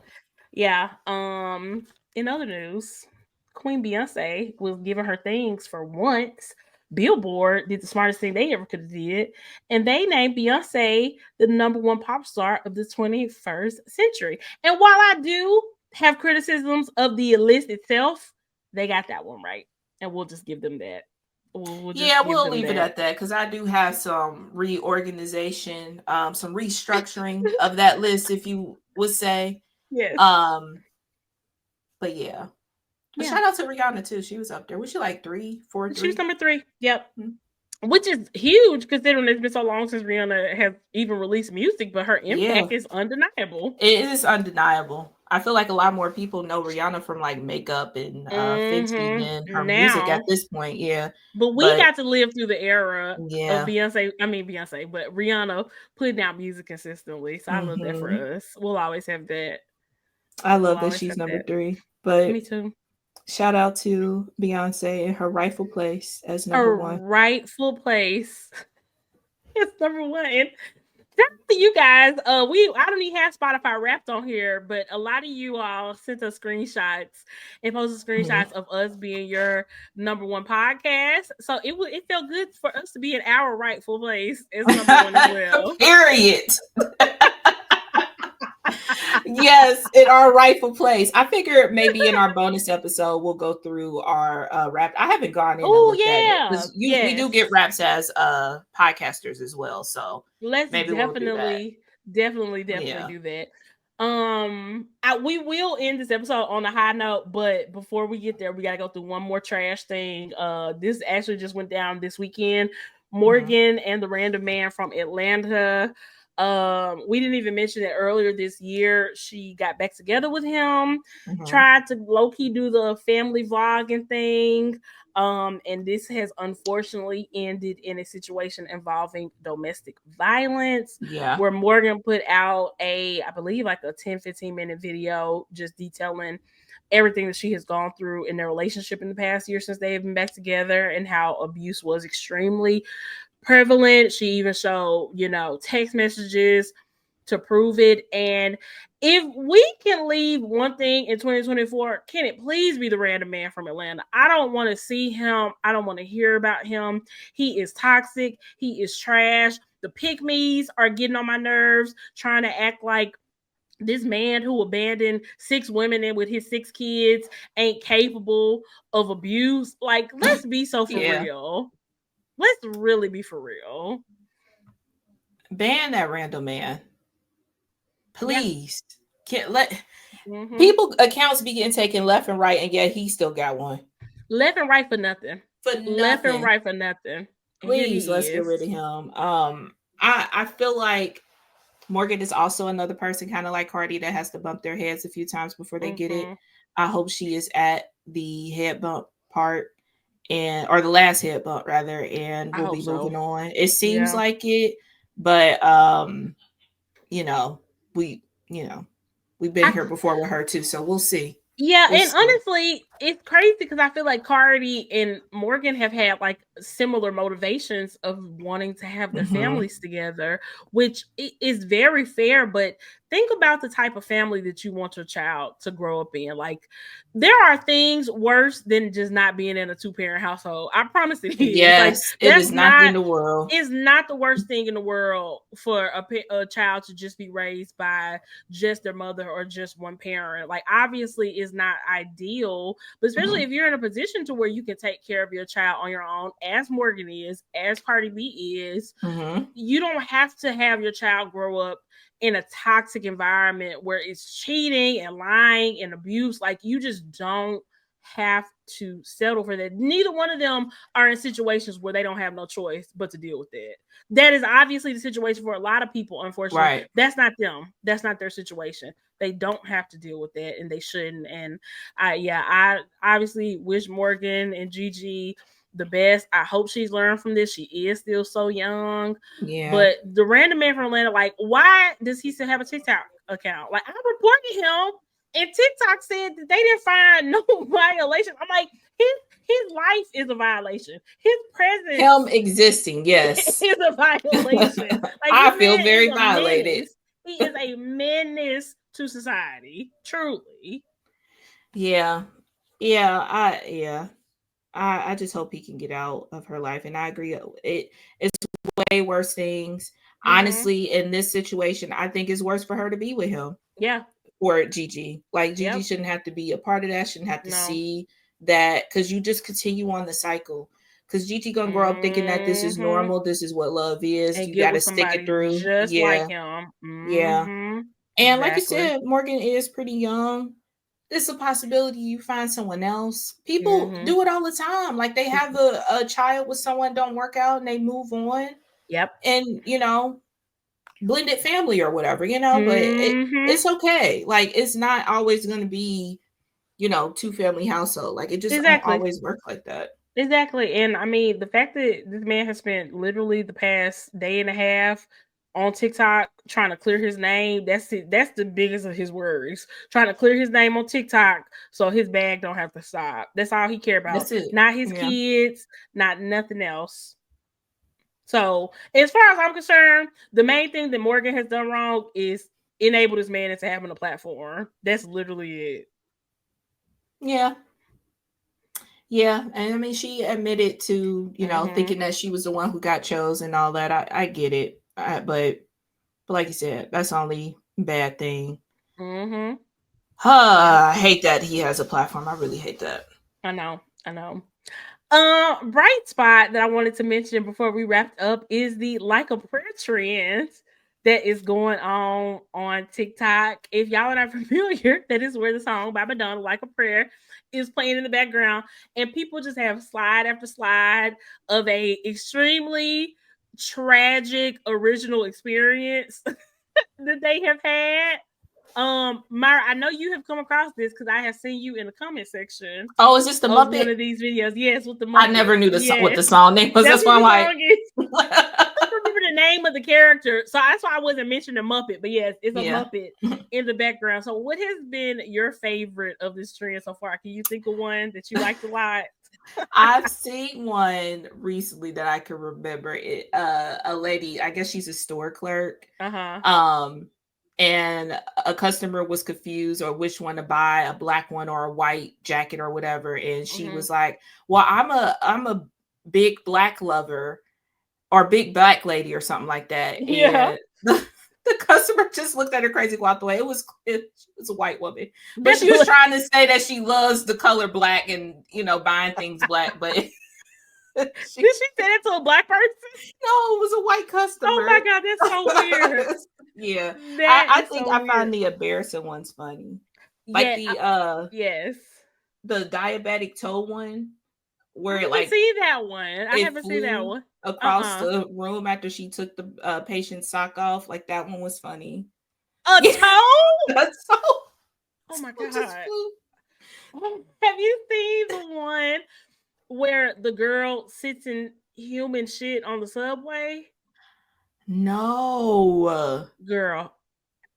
in other news, Queen Beyonce was giving her things for once. Billboard did the smartest thing they ever could have did, and they named Beyonce the #1 pop star of the 21st century. And while I do have criticisms of the list itself, they got that one right, and we'll just give them that. We'll leave it at that, because I do have some reorganization, some restructuring of that list, if you would say. Yes. But yeah. But shout out to Rihanna too. She was up there. Was she like 3, 4, 3? She was number 3. Yep. Which is huge considering it's been so long since Rihanna has even released music, but her impact is undeniable. It is undeniable. I feel like a lot more people know Rihanna from like makeup and Fenty than her music at this point. Yeah. But we got to live through the era of Beyonce, but Rihanna putting out music consistently. So I love that for us. We'll always have that. I love that she's number 3. But me too. Shout out to Beyonce and her rightful place as number 1. Her rightful place. It's number 1. And shout out to you guys. I don't even have Spotify Wrapped on here, but a lot of you all sent us screenshots and posted screenshots of us being your #1 podcast. So it felt good for us to be in our rightful place as number 1 as well. Period. Yes, in our rightful place. I figure maybe in our bonus episode we'll go through our rap. I haven't gone in. Oh yeah, we do get raps as podcasters as well. So let's definitely do that. We will end this episode on a high note, but before we get there, we gotta go through one more trash thing. This actually just went down this weekend. Morgan and the Random Man from Atlanta We didn't even mention that earlier this year she got back together with him, Mm-hmm. tried to low-key do the family vlogging thing. And this has unfortunately ended in a situation involving domestic violence. Yeah. Where Morgan put out I believe like a 10-15 minute video just detailing everything that she has gone through in their relationship in the past year since they've been back together, and how abuse was extremely prevalent. She even showed, text messages to prove it. And if we can leave one thing in 2024, can it please be the random man from Atlanta? I don't want to see him. I don't want to hear about him. He is toxic. He is trash. The pick-me's are getting on my nerves, trying to act like this man who abandoned 6 women and with his 6 kids ain't capable of abuse. Like, let's be so for real. Let's really be for real. Ban that random man. Please. Can't let people accounts be getting taken left and right, and yet he still got one. Left and right for nothing. For nothing. Left and right for nothing. Please, let's get rid of him. I feel like Morgan is also another person, kind of like Cardi, that has to bump their heads a few times before they get it. I hope she is at the head bump part, or the last head bump rather, and we'll be moving on. It seems like it, but we've been here before with her too, so we'll see. Yeah, and honestly, it's crazy because I feel like Cardi and Morgan have had like similar motivations of wanting to have their families together, which is very fair. But think about the type of family that you want your child to grow up in. Like, there are things worse than just not being in a 2-parent household. I promise it is. Yes, like, it is not in the world. It's not the worst thing in the world for a child to just be raised by just their mother or just one parent. Like, obviously, it's not ideal, but especially if you're in a position to where you can take care of your child on your own, as Morgan is, as Cardi B is, you don't have to have your child grow up in a toxic environment where it's cheating and lying and abuse. Like, you just don't have to settle for that. Neither one of them are in situations where they don't have no choice but to deal with it. That is obviously the situation for a lot of people, unfortunately. Right. That's not them. That's not their situation. They don't have to deal with that, and they shouldn't. And I obviously wish Morgan and Gigi the best. I hope she's learned from this. She is still so young. Yeah. But the random man from Atlanta, like, why does he still have a TikTok account? Like, I reported him, and TikTok said that they didn't find no violation. I'm like, his life is a violation. His presence, him existing, yes, is a violation. Like, I feel very violated. He is a menace to society, truly. Yeah. I just hope he can get out of her life, and I agree. It's way worse things. Honestly, in this situation, I think it's worse for her to be with him. Yeah. Or Gigi. Like, Gigi shouldn't have to be a part of that, shouldn't have to see that, because you just continue on the cycle. Because Gigi gonna grow up thinking that this is normal, this is what love is. And you gotta stick it through. Just like him. Yeah. And like you said, Morgan is pretty young. There's a possibility you find someone else. People do it all the time. Like, they have a child with someone, don't work out, and they move on. Yep. And blended family or whatever, but it's okay. Like, it's not always going to be 2-family household. Like, it just don't always work like that. Exactly. And I mean, the fact that this man has spent literally the past day and a half on TikTok trying to clear his name, that's it. That's the biggest of his worries. Trying to clear his name on TikTok so his bag don't have to stop. That's all he care about. Not his kids, not nothing else. So, as far as I'm concerned, the main thing that Morgan has done wrong is enable this man into having a platform. That's literally it. Yeah. Yeah. And I mean, she admitted to, thinking that she was the one who got chosen and all that. I get it. But like you said, that's only bad thing. I hate that he has a platform. I really hate that. I know. Bright spot that I wanted to mention before we wrapped up is the Like a Prayer trend that is going on TikTok. If y'all are not familiar, that is where the song by Madonna, Like a Prayer, is playing in the background, and people just have slide after slide of a extremely tragic original experience that they have had. Myra, I know you have come across this because I have seen you in the comment section Oh, is this the of Muppet? one of these videos. Yes, with the Muppet. I never knew what yes. the song name was. That's That's why what I'm the like. song is. I don't remember the name of the character, so that's why I wasn't mentioning Muppet. But yes, it's a Muppet in the background. So, what has been your favorite of this trend so far? Can you think of one that you liked a lot? I've seen one recently that I can remember. It a lady, I guess she's a store clerk. And a customer was confused or which one to buy, a black one or a white jacket or whatever. And she was like, well, I'm a big black lover or big black lady or something like that. Yeah. And the customer just looked at her crazy, walked away. It was a white woman, but she was trying to say that she loves the color black and buying things black. But did she say that to a black person? No, it was a white customer. Oh my god, that's so weird. Yeah, I think so I find the embarrassing ones funny, like yes, the diabetic toe one. Where I haven't seen that one. I haven't seen that one. Across the room after she took the patient's sock off. Like that one was funny. A toe? A toe. Oh my god. Have you seen the one where the girl sits in human shit on the subway? No. Girl.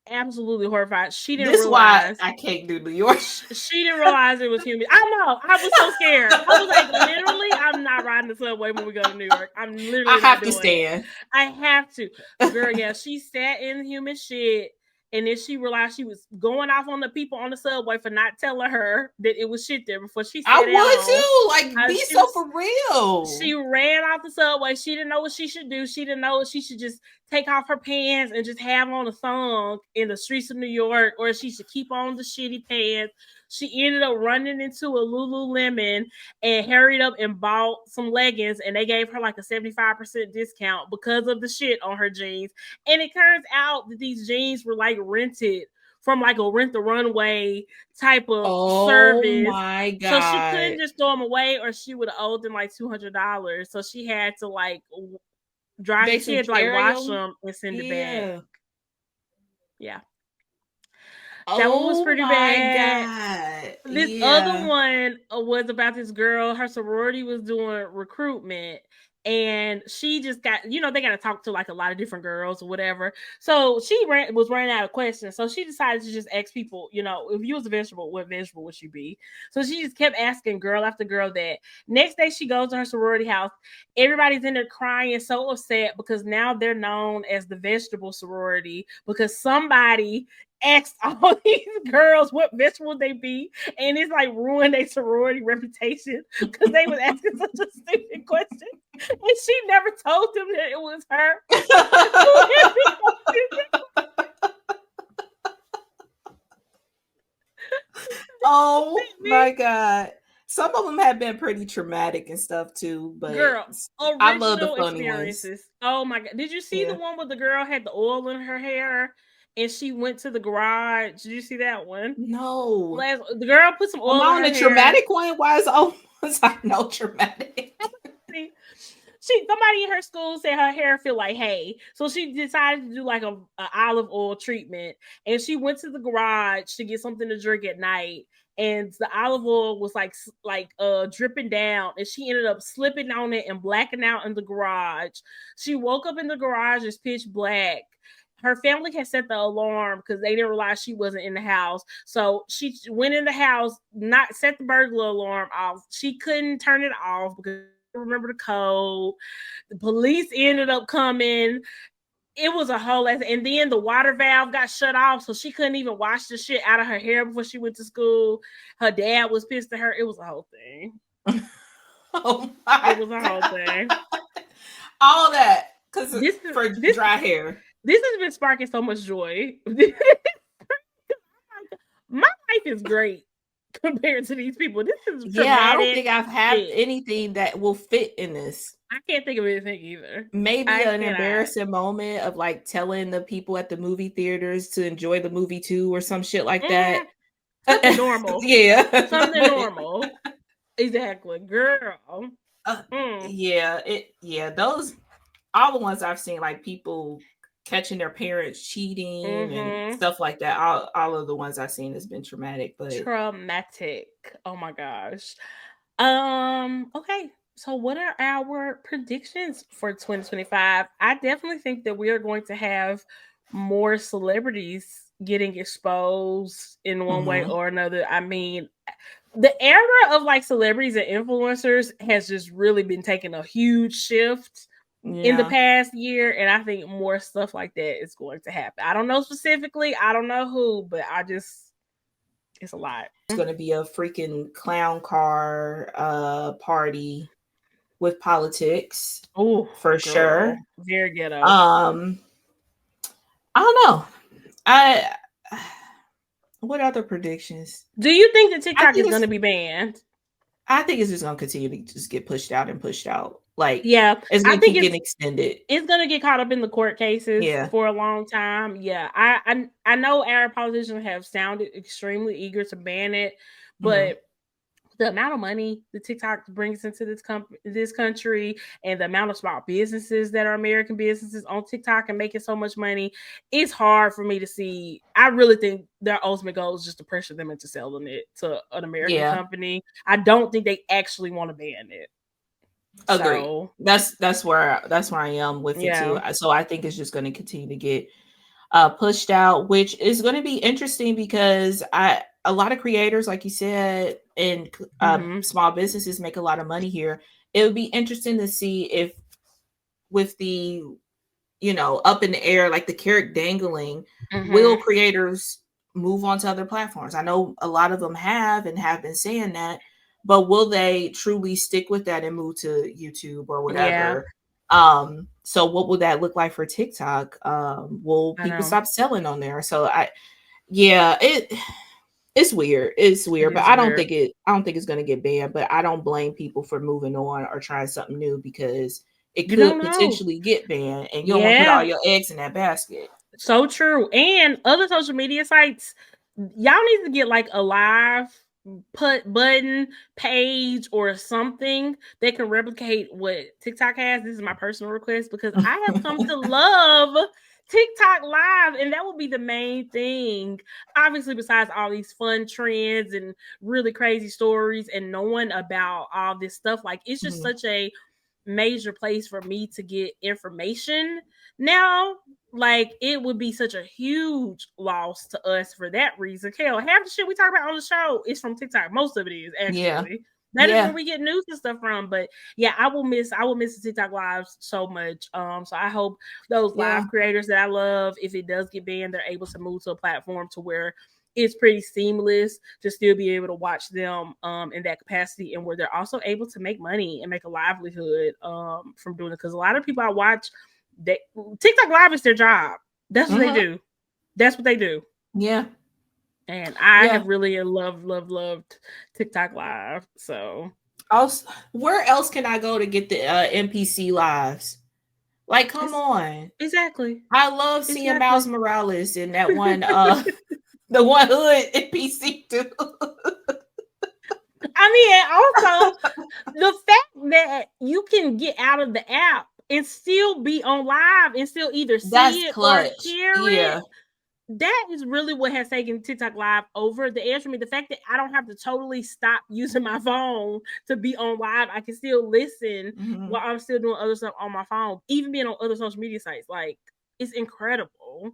Absolutely horrified. She didn't realize. Why I can't do New York. She didn't realize it was human. I know. I was so scared. I was like, literally, I'm not riding the subway when we go to New York. I'm literally I have to stand. I have to. Girl, yeah, she sat in human shit. And then she realized she was going off on the people on the subway for not telling her that it was shit there before she sat down. I would too. Like, be so for real. She ran off the subway. She didn't know what she should do. She didn't know she should just take off her pants and just have on a thong in the streets of New York, or she should keep on the shitty pants. She ended up running into a Lululemon and hurried up and bought some leggings, and they gave her like a 75% discount because of the shit on her jeans. And it turns out that these jeans were like rented from like a Rent the Runway type of service. Oh my god! So she couldn't just throw them away, or she would have owed them like $200. So she had to like drive. She had to like wash them and send it back. Yeah. That one was pretty bad. God. This other one was about this girl. Her sorority was doing recruitment, and she just got, they got to talk to like a lot of different girls or whatever. So she was running out of questions. So she decided to just ask people, if you was a vegetable, what vegetable would you be? So she just kept asking girl after girl that. Next day she goes to her sorority house. Everybody's in there crying, so upset because now they're known as the vegetable sorority because somebody asked all these girls what vegetable they be, and it's like ruined their sorority reputation because they was asking such a stupid question, and she never told them that it was her. Oh my god. Some of them have been pretty traumatic and stuff too, but girl, I love the funny experiences. Ones. Oh my god. Did you see the one where the girl had the oil in her hair and she went to the garage? Did you see that one? No. The girl put some oil in her hair. The traumatic one? Why is almost like no traumatic? Somebody in her school said her hair feel like hay, so she decided to do like a olive oil treatment, and she went to the garage to get something to drink at night, and the olive oil was like dripping down, and she ended up slipping on it and blacking out in the garage. She woke up in the garage, it's pitch black. Her family had set the alarm because they didn't realize she wasn't in the house. So she went in the house, not set the burglar alarm off. She couldn't turn it off because remember the code. The police ended up coming. It was a whole ass, and then the water valve got shut off, so she couldn't even wash the shit out of her hair before she went to school. Her dad was pissed at her. It was a whole thing. Oh my It was a whole thing. All that because for dry hair. This has been sparking so much joy. My life is great compared to these people. This is I don't think I've had anything that will fit in this. I can't think of anything either. Maybe an embarrassing moment of like telling the people at the movie theaters to enjoy the movie too, or some shit like that. Something normal. Something normal. Exactly, girl. Those. all the ones I've seen, like people catching their parents cheating and stuff like that. All of the ones I've seen has been traumatic, but traumatic. Oh my gosh. Okay. So what are our predictions for 2025? I definitely think that we are going to have more celebrities getting exposed in one way or another. I mean, the era of like celebrities and influencers has just really been taking a huge shift in the past year, and I think more stuff like that is going to happen. I don't know specifically, I don't know who, but it's a lot. It's going to be a freaking clown car party with politics. Oh, for sure. Very ghetto. I don't know. What other predictions? Do you think that TikTok is going to be banned? I think it's just going to continue to just get pushed out and pushed out. Like, yeah, it's going to keep getting extended. It's going to get caught up in the court cases for a long time. Yeah, I know our politicians have sounded extremely eager to ban it, but the amount of money the TikTok brings into this country, and the amount of small businesses that are American businesses on TikTok and making so much money, it's hard for me to see. I really think their ultimate goal is just to pressure them into selling it to an American company. I don't think they actually want to ban it. Agree. So, that's where I am with it too. So I think it's just going to continue to get pushed out, which is going to be interesting because a lot of creators, like you said, and small businesses make a lot of money here. It would be interesting to see if with the, up in the air, like the carrot dangling, will creators move on to other platforms? I know a lot of them have been saying that, but will they truly stick with that and move to YouTube or whatever? So what would that look like for TikTok? Will people stop selling on there? So it's weird. It's weird, but I don't think it's going to get banned, but I don't blame people for moving on or trying something new because it could potentially get banned, and you don't want to put all your eggs in that basket. So true. And other social media sites, y'all need to get like a live button page or something that can replicate what TikTok has. This is my personal request because I have come to love TikTok live, and that will be the main thing. Obviously, besides all these fun trends and really crazy stories and knowing about all this stuff, like it's just such a major place for me to get information now. Like it would be such a huge loss to us for that reason. Hell, half the shit we talk about on the show is from TikTok. Most of it is actually. That is where we get news and stuff from. But yeah, I will miss the TikTok lives so much. So I hope those live creators that I love, if it does get banned, they're able to move to a platform to where it's pretty seamless to still be able to watch them in that capacity, and where they're also able to make money and make a livelihood from doing it. Because a lot of people I watch, TikTok live is their job. That's what they do. That's what they do. Yeah. And I have really loved TikTok live. So also, where else can I go to get the NPC lives? Like, come on. Exactly. I love seeing Miles Morales in that one the one hood NPC too. I mean, also the fact that you can get out of the app and still be on live and still either see it or hear it. That is really what has taken TikTok live over the edge for me. The fact that I don't have to totally stop using my phone to be on live. I can still listen while I'm still doing other stuff on my phone, even being on other social media sites. Like, it's incredible.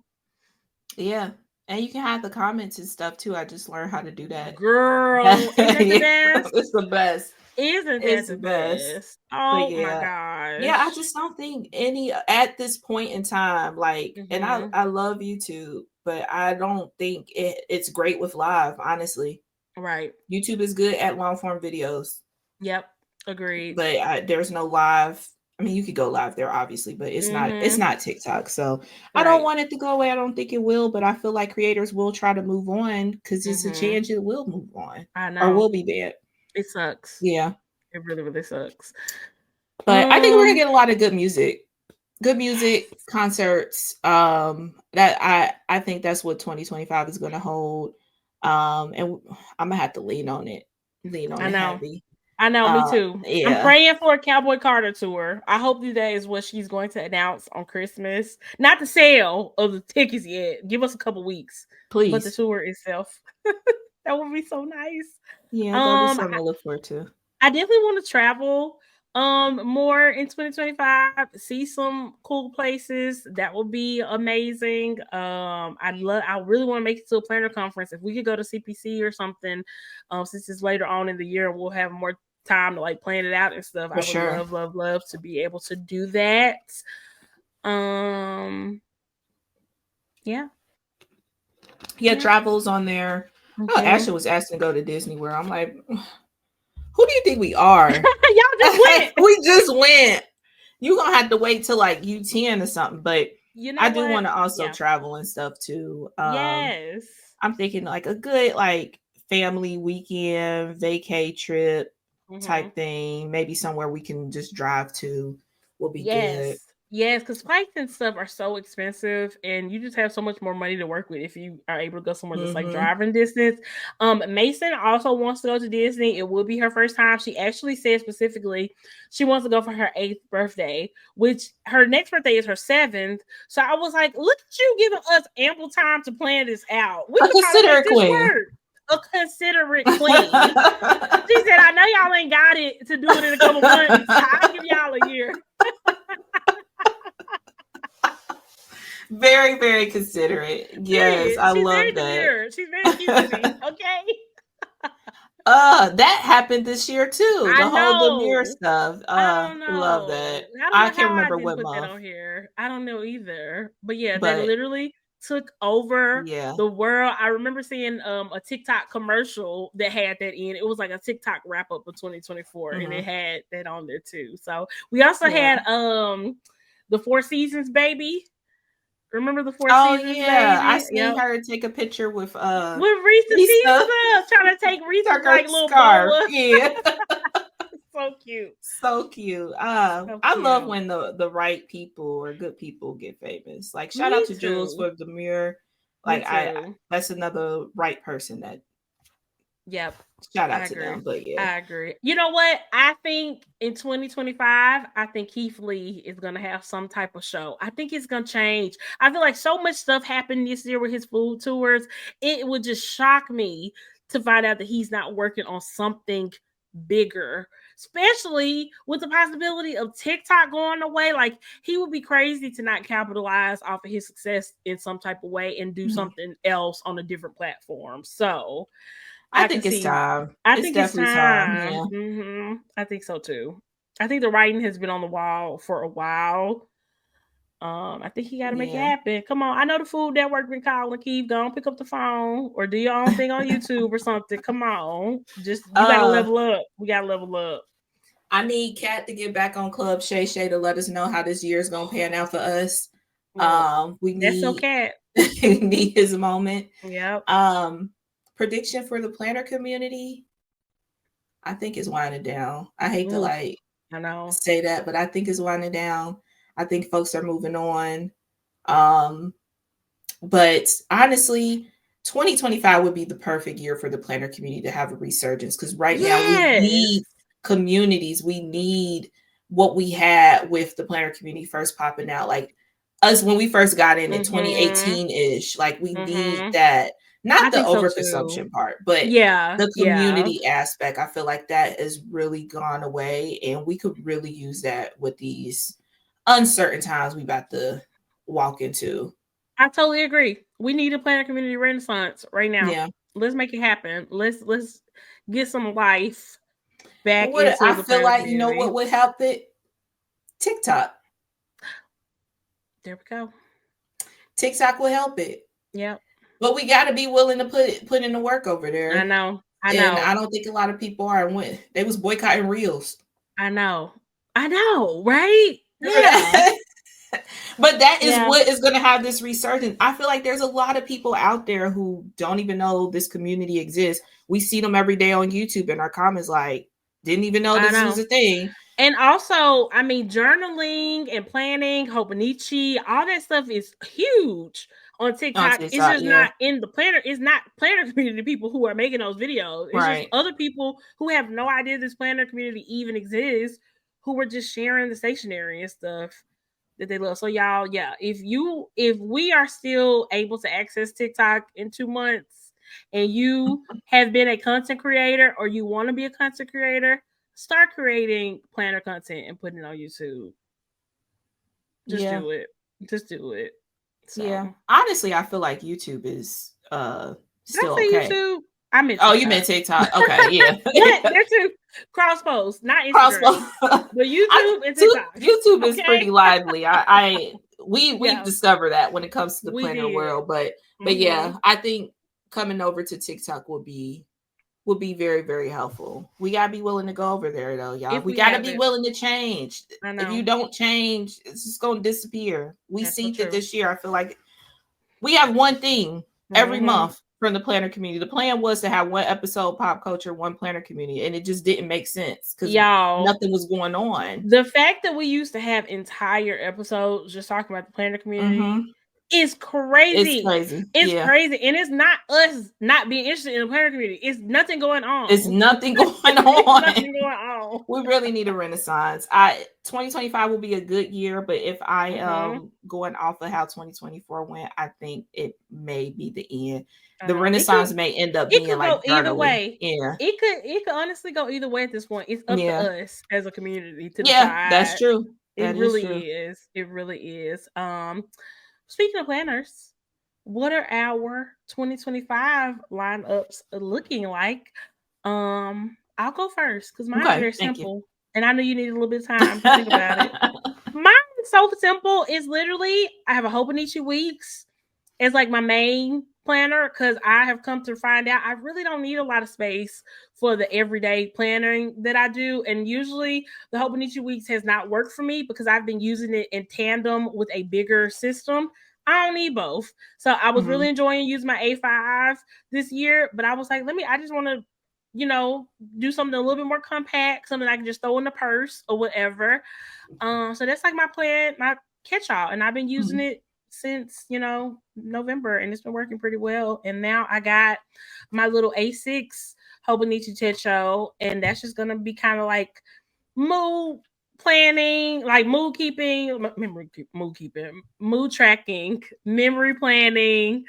Yeah. And you can have the comments and stuff too. I just learned how to do that. Girl, isn't that the best? It's the best. Isn't that the best? Oh my gosh. Yeah, I just don't think any at this point in time, like, and I love YouTube, but I don't think it's great with live, honestly. Right. YouTube is good at long form videos. Yep. Agreed. But there's no live. I mean, you could go live there, obviously, but it's not TikTok. So I don't want it to go away. I don't think it will, but I feel like creators will try to move on because it's a chance it will move on. I know. Or will be banned. It sucks. Yeah. It really, really sucks. But I think we're gonna get a lot of good music. Good music, concerts. That I think that's what 2025 is gonna hold. And I'm gonna have to lean on it. Lean on it heavy. I know, me too. I'm Yeah. praying for a Cowboy Carter tour. I hope that is what she's going to announce on Christmas. Not the sale of the tickets yet. Give us a couple weeks. But the Please. tour itself. That would be so nice. Yeah, that'll be something to look forward to. I definitely want to travel more in 2025, see some cool places. That would be amazing. I really want to make it to a planner conference. If we could go to CPC or something, since it's later on in the year, we'll have more time to like plan it out and stuff. For I would sure. love to be able to do that. Yeah. Yeah, travel's on there. Mm-hmm. Oh, Ashley was asked to go to Disney World. I'm like, who do you think we are? Y'all just went. We just went. You're gonna have to wait till like U10 or something, but you know I do want to also travel and stuff too. Yes. I'm thinking like a good like family weekend vacay trip type thing. Maybe somewhere we can just drive to will be good. Yes, because flights and stuff are so expensive, and you just have so much more money to work with if you are able to go somewhere that's like driving distance. Mason also wants to go to Disney. It will be her first time. She actually said specifically she wants to go for her 8th birthday, which her next birthday is her 7th. So I was like, look at you giving us ample time to plan this out. We can probably make this work. A considerate queen. She said, I know y'all ain't got it to do it in a couple months. I'll give y'all a year. Very, very considerate. Yes, I love that. She's very cutesy. Okay. That happened this year too. The whole Demure stuff. I don't know. Love that. I can't remember what what month. That on here. I don't know either. But yeah, they literally took over the world. I remember seeing a TikTok commercial that had that in. It was like a TikTok wrap up of 2024, and it had that on there too. So we also had the Four Seasons baby. Remember the Four Seasons baby? I seen her take a picture with Risa trying to take Risa's like little scarf. Yeah. So cute. So cute. I love when the right people or good people get famous. Like shout out to Jules for Demure. Like that's another right person that shout out to them. But yeah, I agree. You know what? I think in 2025, I think Keith Lee is gonna have some type of show. I think it's gonna change. I feel like so much stuff happened this year with his food tours. It would just shock me to find out that he's not working on something bigger, especially with the possibility of TikTok going away. Like he would be crazy to not capitalize off of his success in some type of way and do something else on a different platform. So I think it's time. I think it's time. Yeah. I think so too. I think the writing has been on the wall for a while. I think he got to make it happen. Come on, I know the Food Network been calling. Keith, go on, pick up the phone or do your own thing on YouTube or something. Come on, just you gotta level up. We gotta level up. I need Kat to get back on Club Shay Shay to let us know how this year is gonna pan out for us. We need that's so Kat. need his moment. Yep. Prediction for the planner community, I think is winding down. I hate to say that, but I think it's winding down. I think folks are moving on. But honestly, 2025 would be the perfect year for the planner community to have a resurgence because now we need communities. We need what we had with the planner community first popping out. Like us when we first got in 2018-ish. Like we need that. Not the overconsumption part, but the community aspect. I feel like that has really gone away, and we could really use that with these uncertain times we about to walk into. I totally agree. We need a planner community renaissance right now. Yeah, let's make it happen. Let's get some life back into the planner feel like community. You know what would help it? TikTok. There we go. TikTok will help it. Yeah. But we got to be willing to put in the work over there. I know. And I don't think a lot of people are. When they was boycotting Reels. I know, right? Yeah. But that is what is going to have this resurgence. I feel like there's a lot of people out there who don't even know this community exists. We see them every day on YouTube in our comments like, didn't even know this was a thing. And also, I mean, journaling and planning, Hobonichi, all that stuff is huge on TikTok. It's just not in the planner. It's not planner community people who are making those videos. It's just other people who have no idea this planner community even exists, who were just sharing the stationery and stuff that they love. So y'all, yeah, if we are still able to access TikTok in 2 months and you have been a content creator or you want to be a content creator, start creating planner content and putting it on YouTube. Just do it. Just do it. So. Yeah. Honestly, I feel like YouTube is still okay. YouTube? I meant TikTok. Oh, you meant TikTok. Okay, yeah. They're two cross posts, not Instagram. But YouTube and TikTok. YouTube is pretty lively. We discovered that when it comes to the planner world. But yeah, I think coming over to TikTok will be very, very helpful. We gotta be willing to go over there though, y'all. We gotta be willing to change. If you don't change, it's just gonna disappear. We see that this year. I feel like we have one thing every month from the planner community. The plan was to have one episode pop culture, one planner community, and it just didn't make sense because nothing was going on. The fact that we used to have entire episodes just talking about the planner community is crazy. It's crazy. And it's not us not being interested in the planner community. It's nothing going on. It's nothing going on. Nothing going on. We really need a renaissance. 2025 will be a good year, but if I am going off of how 2024 went, I think it may be the end. The renaissance may end up being like either way. Yeah, it could honestly go either way at this point. It's up to us as a community to decide. That's true. It really is. It really is. Speaking of planners, what are our 2025 lineups looking like? I'll go first because mine's very simple. And I know you need a little bit of time to think about it. Mine is so simple. It's literally, I have a Hobonichi Weeks as like my main planner because I have come to find out I really don't need a lot of space for the everyday planning that I do. And usually the Hobonichi Weeks has not worked for me because I've been using it in tandem with a bigger system. I don't need both. So I was really enjoying using my A5 this year, but I was like, I just want to, do something a little bit more compact, something I can just throw in the purse or whatever. So that's like my plan, my catch-all. And I've been using it since, November, and it's been working pretty well. And now I got my little A6 Hobonichi Techo, and that's just going to be kind of like mood planning, like mood tracking, memory planning,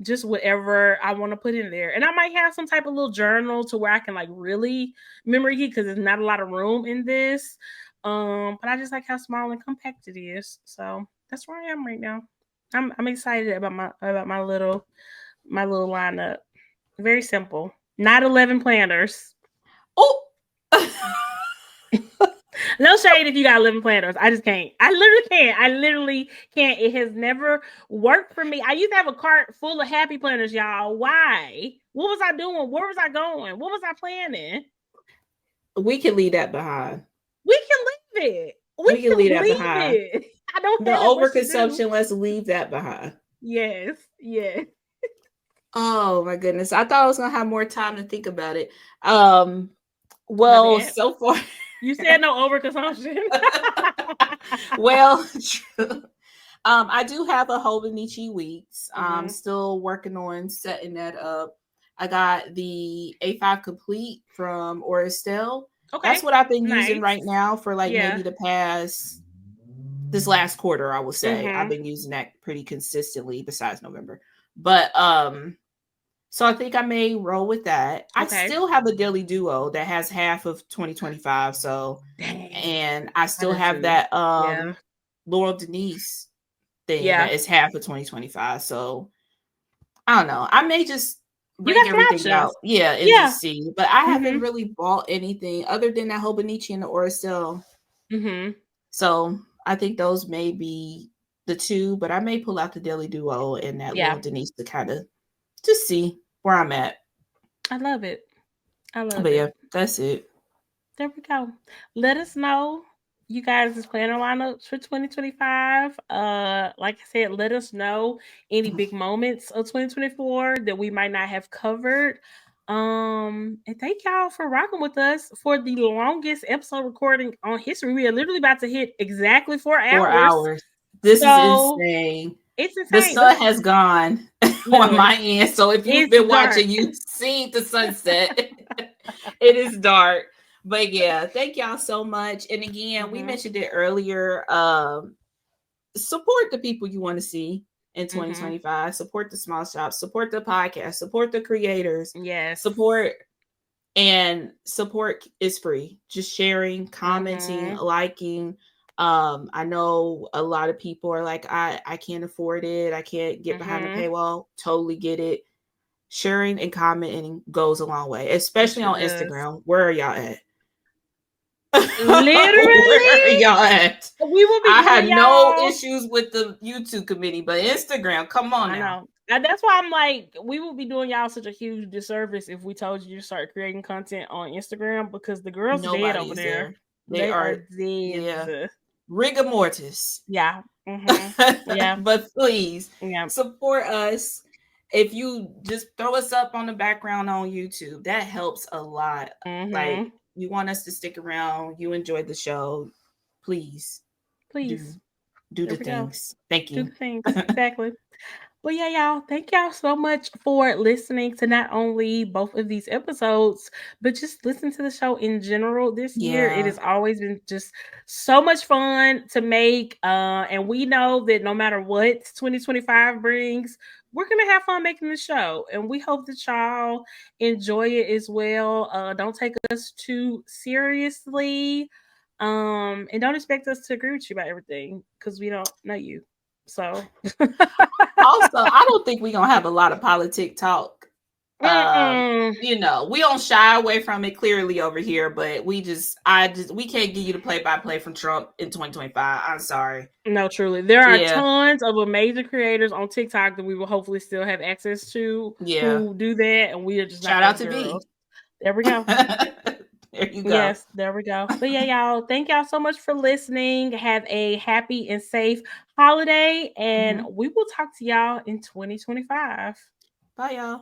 just whatever I want to put in there. And I might have some type of little journal to where I can like really memory keep because there's not a lot of room in this. But I just like how small and compact it is. So that's where I am right now. I'm excited about my little lineup. Very simple. Not 11 planners. Oh. No shade if you got 11 planners. I just can't. I literally can't. It has never worked for me. I used to have a cart full of happy planners, y'all. Why? What was I doing? Where was I going? What was I planning? We can leave that behind. We can leave it. We can leave that behind. I don't the overconsumption. Let's leave that behind. Yes. Oh my goodness. I thought I was gonna have more time to think about it. Well, so far you said no overconsumption. Well, true. I do have a Hobonichi Weeks. I'm still working on setting that up. I got the A5 Complete from Oristel. Okay. That's what I've been using right now for maybe the past this last quarter, I would say. I've been using that pretty consistently besides November. But so I think I may roll with that. Okay. I still have a Daily Duo that has half of 2025. So and I still have that Laurel Denise thing that is half of 2025. So I don't know. I may just bring everything out. And just see. But I haven't really bought anything other than that Hobonichi and the Oristel. So I think those may be the two, but I may pull out the Daily Duo and that Laurel Denise to kind of just see where I'm at. I love it. But yeah, that's it. There we go. Let us know you guys' planner lineups for 2025. Like I said, let us know any big moments of 2024 that we might not have covered. And thank y'all for rocking with us for the longest episode recording on history. We are literally about to hit exactly 4 hours. 4 hours. This is insane. It's The insane. sun has gone on my end. So if you've been watching, you've seen the sunset. It is dark. But yeah, thank y'all so much. And again, we mentioned it earlier. Support the people you want to see in 2025. Support the small shops, support the podcast, support the creators. Yes. Support is free. Just sharing, commenting, liking. I know a lot of people are like, I can't afford it. I can't get behind the paywall. Totally get it. Sharing and commenting goes a long way, especially on Instagram. Where are y'all at? Literally, where are y'all at? We will be. I have no issues with the YouTube committee, but Instagram, come on now. I know. And that's why I'm like, we will be doing y'all such a huge disservice if we told you to start creating content on Instagram, because the girls are dead over there. They are dead. Yeah. Rigor mortis. Yeah. Yeah. But please support us. If you just throw us up on the background on YouTube, that helps a lot. Like, you want us to stick around, you enjoyed the show, please do the things. Thank you. Do the things. Exactly. But yeah, y'all, thank y'all so much for listening to not only both of these episodes, but just listen to the show in general this year. It has always been just so much fun to make. And we know that no matter what 2025 brings, we're going to have fun making the show. And we hope that y'all enjoy it as well. Don't take us too seriously. And don't expect us to agree with you about everything, because we don't know you. So also, I don't think we're gonna have a lot of politic talk. You know, we don't shy away from it clearly over here, but we can't give you the play-by-play from Trump in 2025. I'm sorry. No, truly. There are tons of amazing creators on TikTok that we will hopefully still have access to who do that, and we are just shout out to girls. There we go. There you go. Yes, there we go. But yeah, y'all, thank y'all so much for listening. Have a happy and safe holiday, and we will talk to y'all in 2025. Bye, y'all.